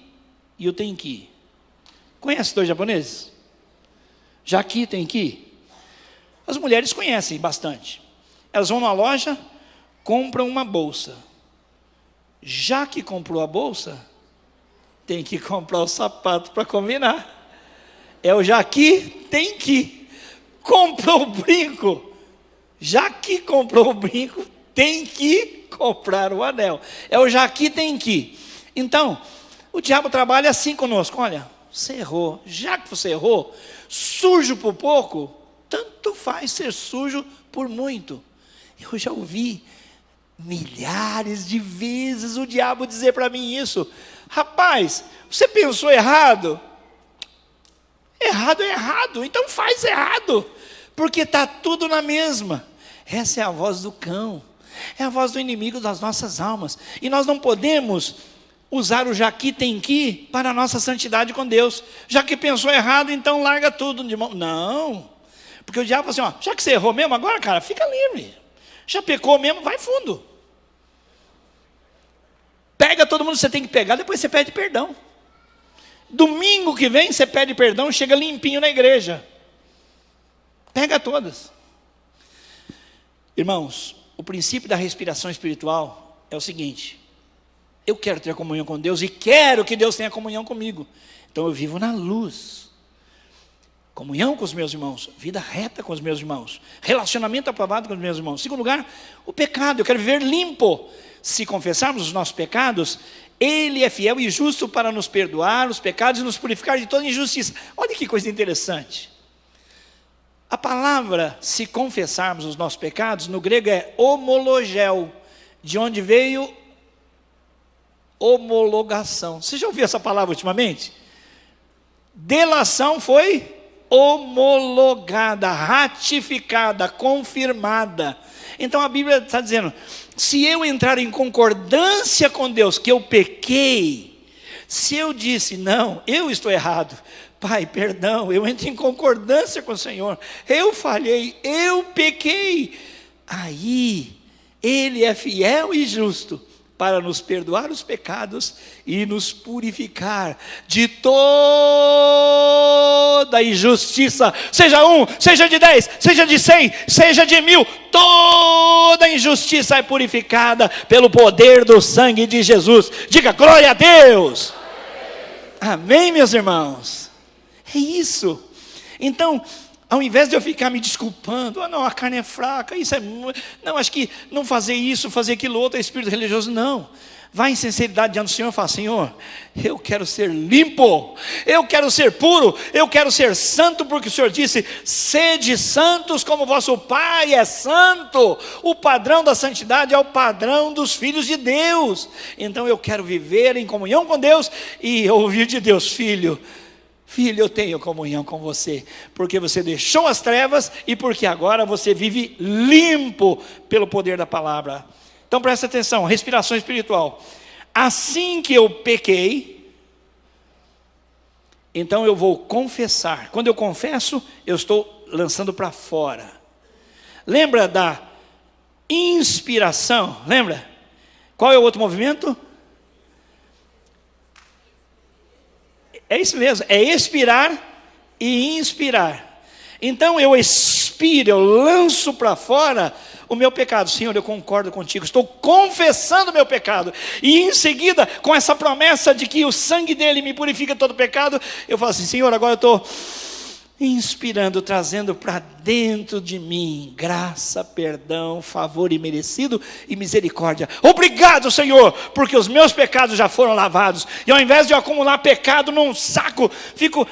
S8: e o Tenki. Conhece 2 japoneses? Jaki e Tenki. As mulheres conhecem bastante. Elas vão na loja, compram uma bolsa. Já que comprou a bolsa, tem que comprar o sapato para combinar. É o Jaki, tem que. Comprou o brinco. Já que comprou o brinco, tem que comprar o anel. É o Jaki, tem que. Então, o diabo trabalha assim conosco. Olha, você errou. Já que você errou, sujo por pouco, tanto faz ser sujo por muito. Eu já ouvi milhares de vezes o diabo dizer para mim isso. Rapaz, você pensou errado? Errado é errado, então faz errado, porque está tudo na mesma. Essa é a voz do cão, é a voz do inimigo das nossas almas. E nós não podemos usar o Jaki tem que para a nossa santidade com Deus. Já que pensou errado, então larga tudo de mão. Não, porque o diabo fala assim, ó, já que você errou mesmo, agora, cara, fica livre. Já pecou mesmo, vai fundo. Pega todo mundo que você tem que pegar, depois você pede perdão. Domingo que vem você pede perdão, chega limpinho na igreja. Pega todas. Irmãos, o princípio da respiração espiritual é o seguinte: eu quero ter comunhão com Deus e quero que Deus tenha comunhão comigo. Então eu vivo na luz. Comunhão com os meus irmãos, vida reta com os meus irmãos, relacionamento aprovado com os meus irmãos. Segundo lugar, o pecado, eu quero viver limpo. Se confessarmos os nossos pecados, Ele é fiel e justo para nos perdoar os pecados e nos purificar de toda injustiça. Olha que coisa interessante. A palavra, se confessarmos os nossos pecados, no grego é homologel, de onde veio homologação. Você já ouviu essa palavra ultimamente? Delação foi homologada, ratificada, confirmada. Então a Bíblia está dizendo, se eu entrar em concordância com Deus, que eu pequei, se eu disse, não, eu estou errado, Pai, perdão, eu entro em concordância com o Senhor, eu falhei, eu pequei, aí Ele é fiel e justo para nos perdoar os pecados e nos purificar de toda toda injustiça, seja um, seja de 10, seja de 100, seja de 1000, toda injustiça é purificada pelo poder do sangue de Jesus. Diga glória a Deus. Amém, meus irmãos? É isso. Então, ao invés de eu ficar me desculpando, não, a carne é fraca, isso é, não, acho que não fazer isso, fazer aquilo outro é espírito religioso, não. Vai em sinceridade diante do Senhor e fala: Senhor, eu quero ser limpo, eu quero ser puro, eu quero ser santo, porque o Senhor disse: sede santos como vosso Pai é santo. O padrão da santidade é o padrão dos filhos de Deus. Então eu quero viver em comunhão com Deus e ouvir de Deus: filho, eu tenho comunhão com você, porque você deixou as trevas e porque agora você vive limpo pelo poder da palavra. Então presta atenção, respiração espiritual. Assim que eu pequei, então eu vou confessar. Quando eu confesso, eu estou lançando para fora. Lembra da inspiração? Lembra? Qual é o outro movimento? É isso mesmo, é expirar e inspirar. Então eu expiro, eu lanço para fora o meu pecado. Senhor, eu concordo contigo, estou confessando o meu pecado. E em seguida, com essa promessa de que o sangue dele me purifica todo pecado, eu falo assim: Senhor, agora eu estou inspirando, trazendo para dentro de mim graça, perdão, favor imerecido e misericórdia. Obrigado, Senhor, porque os meus pecados já foram lavados. E ao invés de eu acumular pecado num saco, fico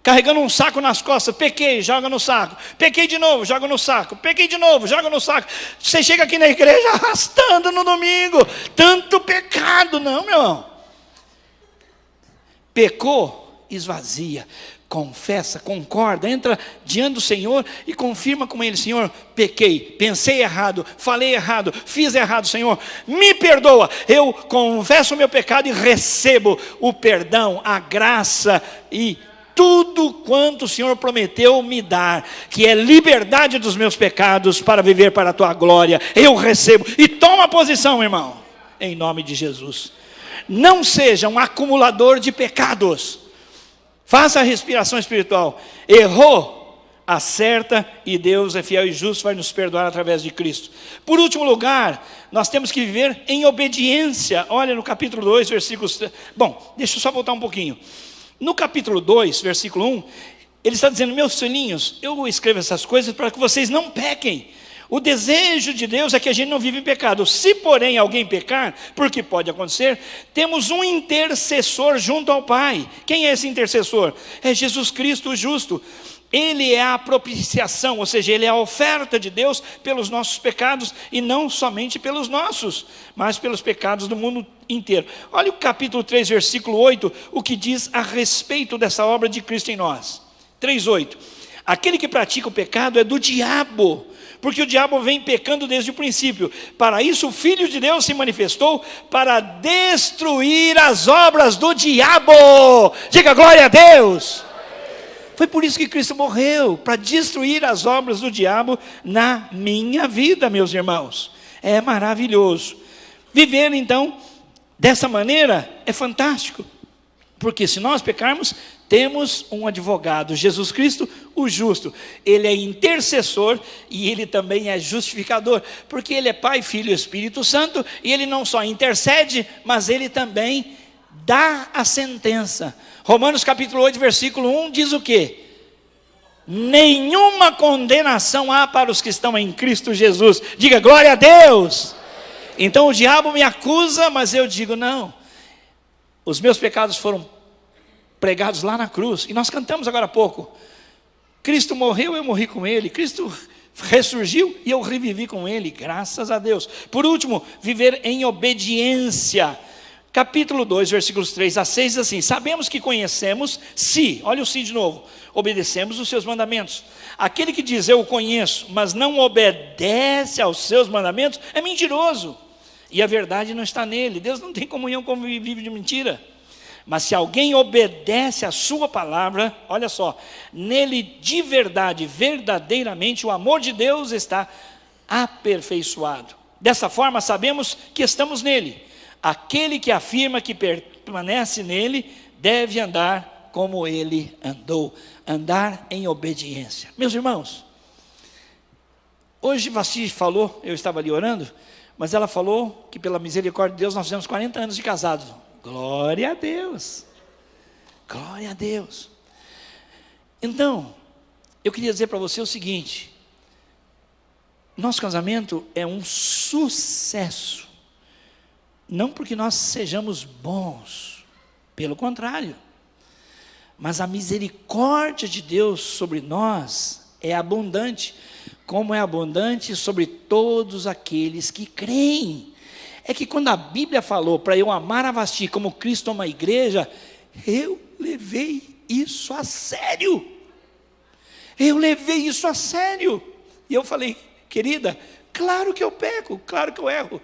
S8: carregando um saco nas costas. Pequei, joga no saco. Pequei de novo, joga no saco. Pequei de novo, joga no saco. Você chega aqui na igreja arrastando no domingo. Tanto pecado. Não, meu irmão. Pecou, esvazia. Confessa, concorda, entra diante do Senhor e confirma com Ele: Senhor, pequei, pensei errado, falei errado, fiz errado, Senhor, me perdoa. Eu confesso o meu pecado e recebo o perdão, a graça e tudo quanto o Senhor prometeu me dar, que é liberdade dos meus pecados para viver para a tua glória. Eu recebo. E toma posição, irmão, em nome de Jesus. Não seja um acumulador de pecados. Faça a respiração espiritual. Errou, acerta, e Deus é fiel e justo, vai nos perdoar através de Cristo. Por último lugar, nós temos que viver em obediência. Olha no capítulo 2, versículos... Bom, deixa eu só voltar um pouquinho. No capítulo 2, versículo 1, ele está dizendo: meus filhinhos, eu escrevo essas coisas para que vocês não pequem. O desejo de Deus é que a gente não vive em pecado. Se porém alguém pecar, porque pode acontecer, temos um intercessor junto ao Pai. Quem é esse intercessor? É Jesus Cristo, o justo. Ele é a propiciação, ou seja, Ele é a oferta de Deus pelos nossos pecados, e não somente pelos nossos, mas pelos pecados do mundo inteiro. Olha o capítulo 3, versículo 8, o que diz a respeito dessa obra de Cristo em nós. 3:8. Aquele que pratica o pecado é do diabo, porque o diabo vem pecando desde o princípio. Para isso o Filho de Deus se manifestou, para destruir as obras do diabo. Diga glória a Deus. Foi por isso que Cristo morreu, para destruir as obras do diabo na minha vida, meus irmãos. É maravilhoso. Viver então dessa maneira é fantástico, porque se nós pecarmos, temos um advogado, Jesus Cristo, o justo. Ele é intercessor e Ele também é justificador, porque Ele é Pai, Filho e Espírito Santo, e Ele não só intercede, mas Ele também dá a sentença. Romanos capítulo 8, versículo 1 diz o quê? Nenhuma condenação há para os que estão em Cristo Jesus. Diga glória a Deus. Então o diabo me acusa, mas eu digo: não, os meus pecados foram pregados lá na cruz, e nós cantamos agora há pouco: Cristo morreu, eu morri com Ele. Cristo ressurgiu e eu revivi com Ele, graças a Deus. Por último, viver em obediência. Capítulo 2, versículos 3 a 6 diz assim: sabemos que conhecemos, se, olha o se de novo, obedecemos os seus mandamentos. Aquele que diz eu o conheço, mas não obedece aos seus mandamentos, é mentiroso, e a verdade não está nele. Deus não tem comunhão com quem vive de mentira. Mas se alguém obedece a sua palavra, olha só, nele de verdade, verdadeiramente, o amor de Deus está aperfeiçoado. Dessa forma sabemos que estamos nele. Aquele que afirma que permanece nele, deve andar como ele andou. Andar em obediência. Meus irmãos, hoje Vasti falou, eu estava ali orando, mas ela falou que pela misericórdia de Deus nós fizemos 40 anos de casados. Glória a Deus. Glória a Deus. Então, eu queria dizer para você o seguinte: nosso casamento é um sucesso, não porque nós sejamos bons, pelo contrário, mas a misericórdia de Deus sobre nós é abundante, como é abundante sobre todos aqueles que creem. É que quando a Bíblia falou para eu amar a Vasti como Cristo ama a igreja, eu levei isso a sério. Eu levei isso a sério. E eu falei: querida, claro que eu peco, claro que eu erro,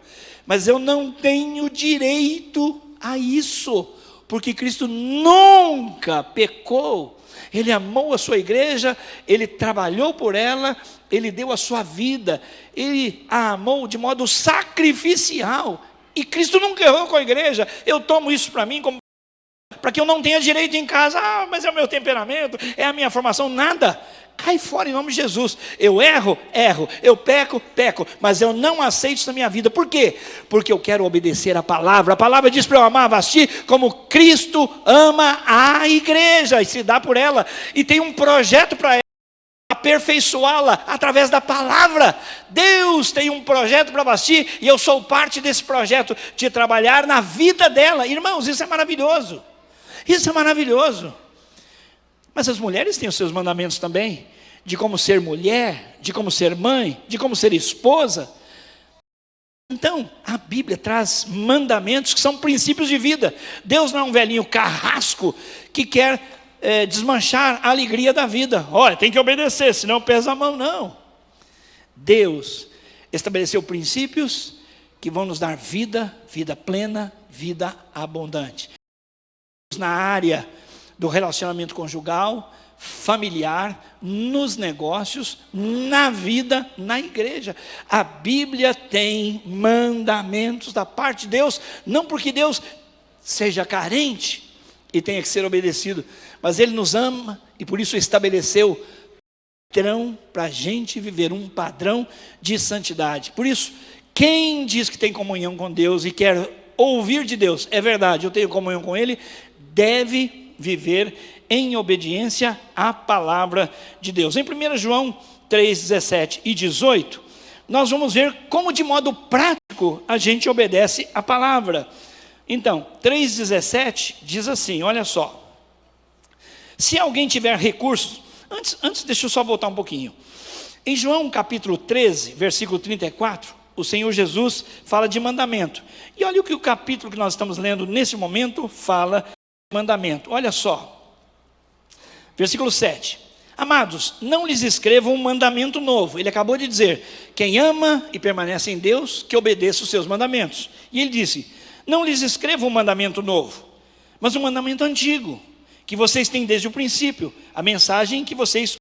S8: mas eu não tenho direito a isso, porque Cristo nunca pecou. Ele amou a sua igreja, ele trabalhou por ela, ele deu a sua vida, ele a amou de modo sacrificial, e Cristo nunca errou com a igreja. Eu tomo isso para mim como para que eu não tenha direito em casa. Mas é o meu temperamento, é a minha formação. Nada, cai fora em nome de Jesus. Eu erro, eu peco, mas eu não aceito isso na minha vida. Por quê? Porque eu quero obedecer a palavra. A palavra diz para eu amar a Vasti como Cristo ama a igreja, e se dá por ela, e tem um projeto para ela, aperfeiçoá-la através da palavra. Deus tem um projeto para Vasti, e eu sou parte desse projeto, de trabalhar na vida dela. Irmãos, isso é maravilhoso. Isso é maravilhoso. Mas as mulheres têm os seus mandamentos também, de como ser mulher, de como ser mãe, de como ser esposa. Então, a Bíblia traz mandamentos que são princípios de vida. Deus não é um velhinho carrasco que quer desmanchar a alegria da vida. Olha, tem que obedecer, senão pesa a mão. Não. Deus estabeleceu princípios que vão nos dar vida, vida plena, vida abundante. Na área do relacionamento conjugal, familiar, nos negócios, na vida, na igreja. A Bíblia tem mandamentos da parte de Deus, não porque Deus seja carente e tenha que ser obedecido, mas Ele nos ama e por isso estabeleceu padrão para a gente viver, um padrão de santidade. Por isso, quem diz que tem comunhão com Deus e quer ouvir de Deus, é verdade, eu tenho comunhão com Ele, deve viver em obediência à palavra de Deus. Em 1 João 3, 17 e 18, nós vamos ver como de modo prático a gente obedece à palavra. Então, 3,17 diz assim, olha só: se alguém tiver recursos, antes deixa eu só voltar um pouquinho. Em João capítulo 13, versículo 34, o Senhor Jesus fala de mandamento. E olha o que o capítulo que nós estamos lendo nesse momento fala de mandamento. Olha só, versículo 7. Amados, não lhes escrevo um mandamento novo. Ele acabou de dizer, quem ama e permanece em Deus, que obedeça os seus mandamentos. E ele disse, não lhes escrevo um mandamento novo, mas um mandamento antigo, que vocês têm desde o princípio, a mensagem que vocês...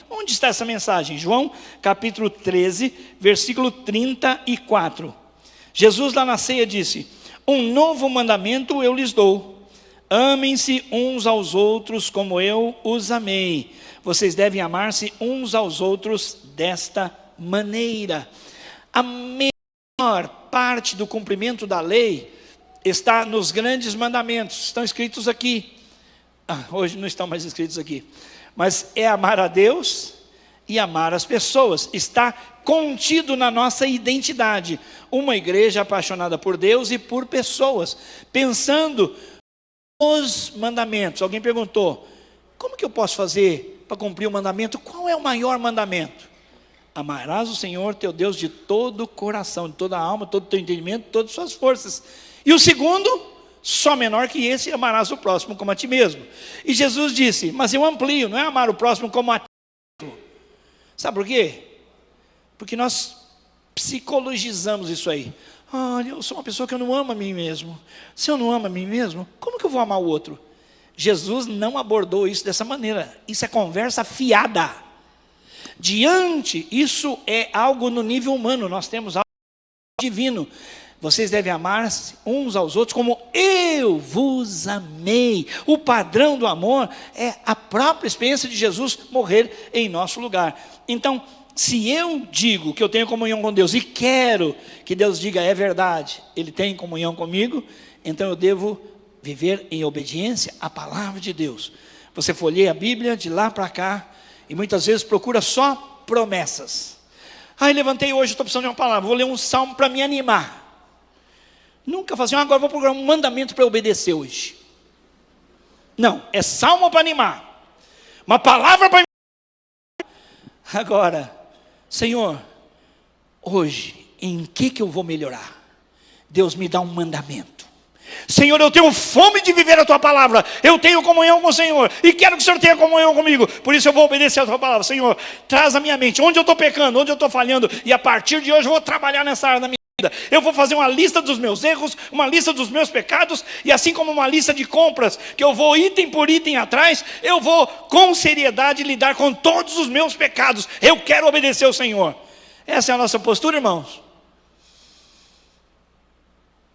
S8: Onde está essa mensagem? João capítulo 13, versículo 34. Jesus lá na ceia disse, um novo mandamento eu lhes dou, amem-se uns aos outros como eu os amei. Vocês devem amar-se uns aos outros desta maneira. A menor parte do cumprimento da lei está nos grandes mandamentos, estão escritos aqui. Hoje não estão mais escritos aqui, mas é amar a Deus e amar as pessoas. Está contido na nossa identidade, uma igreja apaixonada por Deus e por pessoas, pensando os mandamentos. Alguém perguntou, como que eu posso fazer para cumprir o mandamento? Qual é o maior mandamento? Amarás o Senhor teu Deus de todo o coração, de toda a alma, todo o teu entendimento, todas as suas forças. E o segundo, só menor que esse, amarás o próximo como a ti mesmo. E Jesus disse, mas eu amplio, não é amar o próximo como a ti mesmo. Sabe por quê? Porque nós psicologizamos isso aí. Olha, eu sou uma pessoa que eu não amo a mim mesmo. Se eu não amo a mim mesmo, como que eu vou amar o outro? Jesus não abordou isso dessa maneira. Isso é conversa fiada. Isso é algo no nível humano. Nós temos algo divino. Vocês devem amar-se uns aos outros como eu vos amei. O padrão do amor é a própria experiência de Jesus morrer em nosso lugar. Então, se eu digo que eu tenho comunhão com Deus e quero que Deus diga é verdade, Ele tem comunhão comigo, então eu devo viver em obediência à palavra de Deus. Você folheia a Bíblia de lá para cá e muitas vezes procura só promessas. Levantei hoje, estou precisando de uma palavra, vou ler um salmo para me animar. Nunca fala assim, agora vou procurar um mandamento para obedecer hoje. Não, é salmo para animar. Uma palavra para animar. Agora, Senhor, hoje, em que eu vou melhorar? Deus me dá um mandamento. Senhor, eu tenho fome de viver a Tua palavra. Eu tenho comunhão com o Senhor. E quero que o Senhor tenha comunhão comigo. Por isso eu vou obedecer a Tua palavra. Senhor, traz a minha mente onde eu estou pecando, onde eu estou falhando. E a partir de hoje eu vou trabalhar nessa área da minha vida. Eu vou fazer uma lista dos meus erros, uma lista dos meus pecados, e assim como uma lista de compras, que eu vou item por item atrás, eu vou com seriedade lidar com todos os meus pecados. Eu quero obedecer ao Senhor. Essa é a nossa postura, irmãos?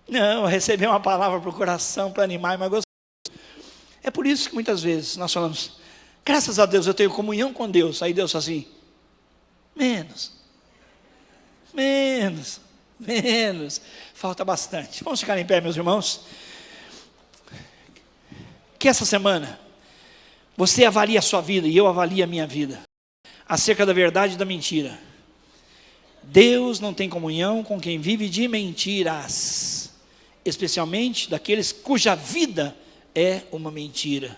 S8: Não, receber uma palavra para o coração, para animar, mas gostoso. É por isso que muitas vezes nós falamos, graças a Deus eu tenho comunhão com Deus. Aí Deus fala assim, menos, falta bastante. Vamos ficar em pé, meus irmãos. Que essa semana você avalie a sua vida e eu avalie a minha vida acerca da verdade e da mentira. Deus não tem comunhão com quem vive de mentiras, especialmente daqueles cuja vida é uma mentira.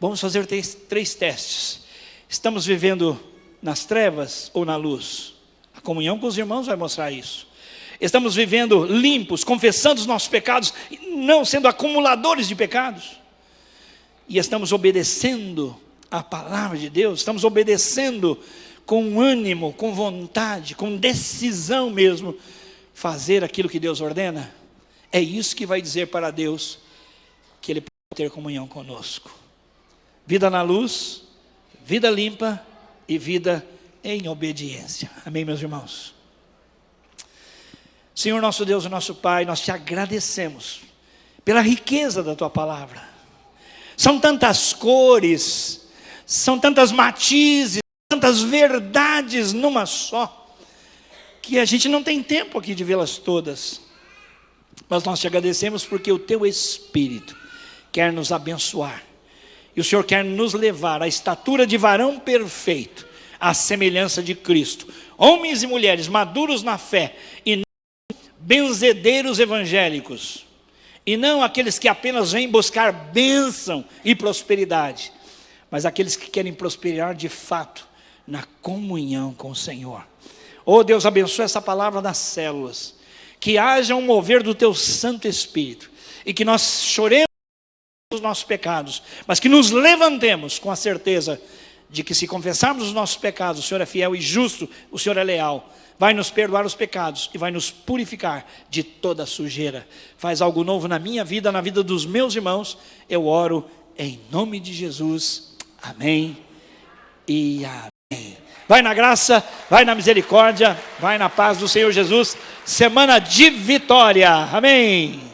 S8: Vamos fazer três testes. Estamos vivendo nas trevas ou na luz? A comunhão com os irmãos vai mostrar isso. Estamos vivendo limpos, confessando os nossos pecados, não sendo acumuladores de pecados. E estamos obedecendo a palavra de Deus, estamos obedecendo com ânimo, com vontade, com decisão mesmo, fazer aquilo que Deus ordena. É isso que vai dizer para Deus que Ele pode ter comunhão conosco. Vida na luz, vida limpa e vida em obediência. Amém, meus irmãos? Senhor nosso Deus e nosso Pai, nós te agradecemos pela riqueza da Tua palavra. São tantas cores, são tantas matizes, tantas verdades numa só, que a gente não tem tempo aqui de vê-las todas. Mas nós te agradecemos porque o Teu Espírito quer nos abençoar. E o Senhor quer nos levar à estatura de varão perfeito, à semelhança de Cristo. Homens e mulheres maduros na fé e não benzedeiros evangélicos. E não aqueles que apenas vêm buscar bênção e prosperidade, mas aqueles que querem prosperar de fato na comunhão com o Senhor. Oh Deus, abençoa essa palavra nas células. Que haja um mover do Teu Santo Espírito. E que nós choremos os nossos pecados, mas que nos levantemos com a certeza de que se confessarmos os nossos pecados, o Senhor é fiel e justo, o Senhor é leal, vai nos perdoar os pecados e vai nos purificar de toda a sujeira. Faz algo novo na minha vida, na vida dos meus irmãos. Eu oro em nome de Jesus. Amém e amém. Vai na graça, vai na misericórdia, vai na paz do Senhor Jesus. Semana de vitória. Amém.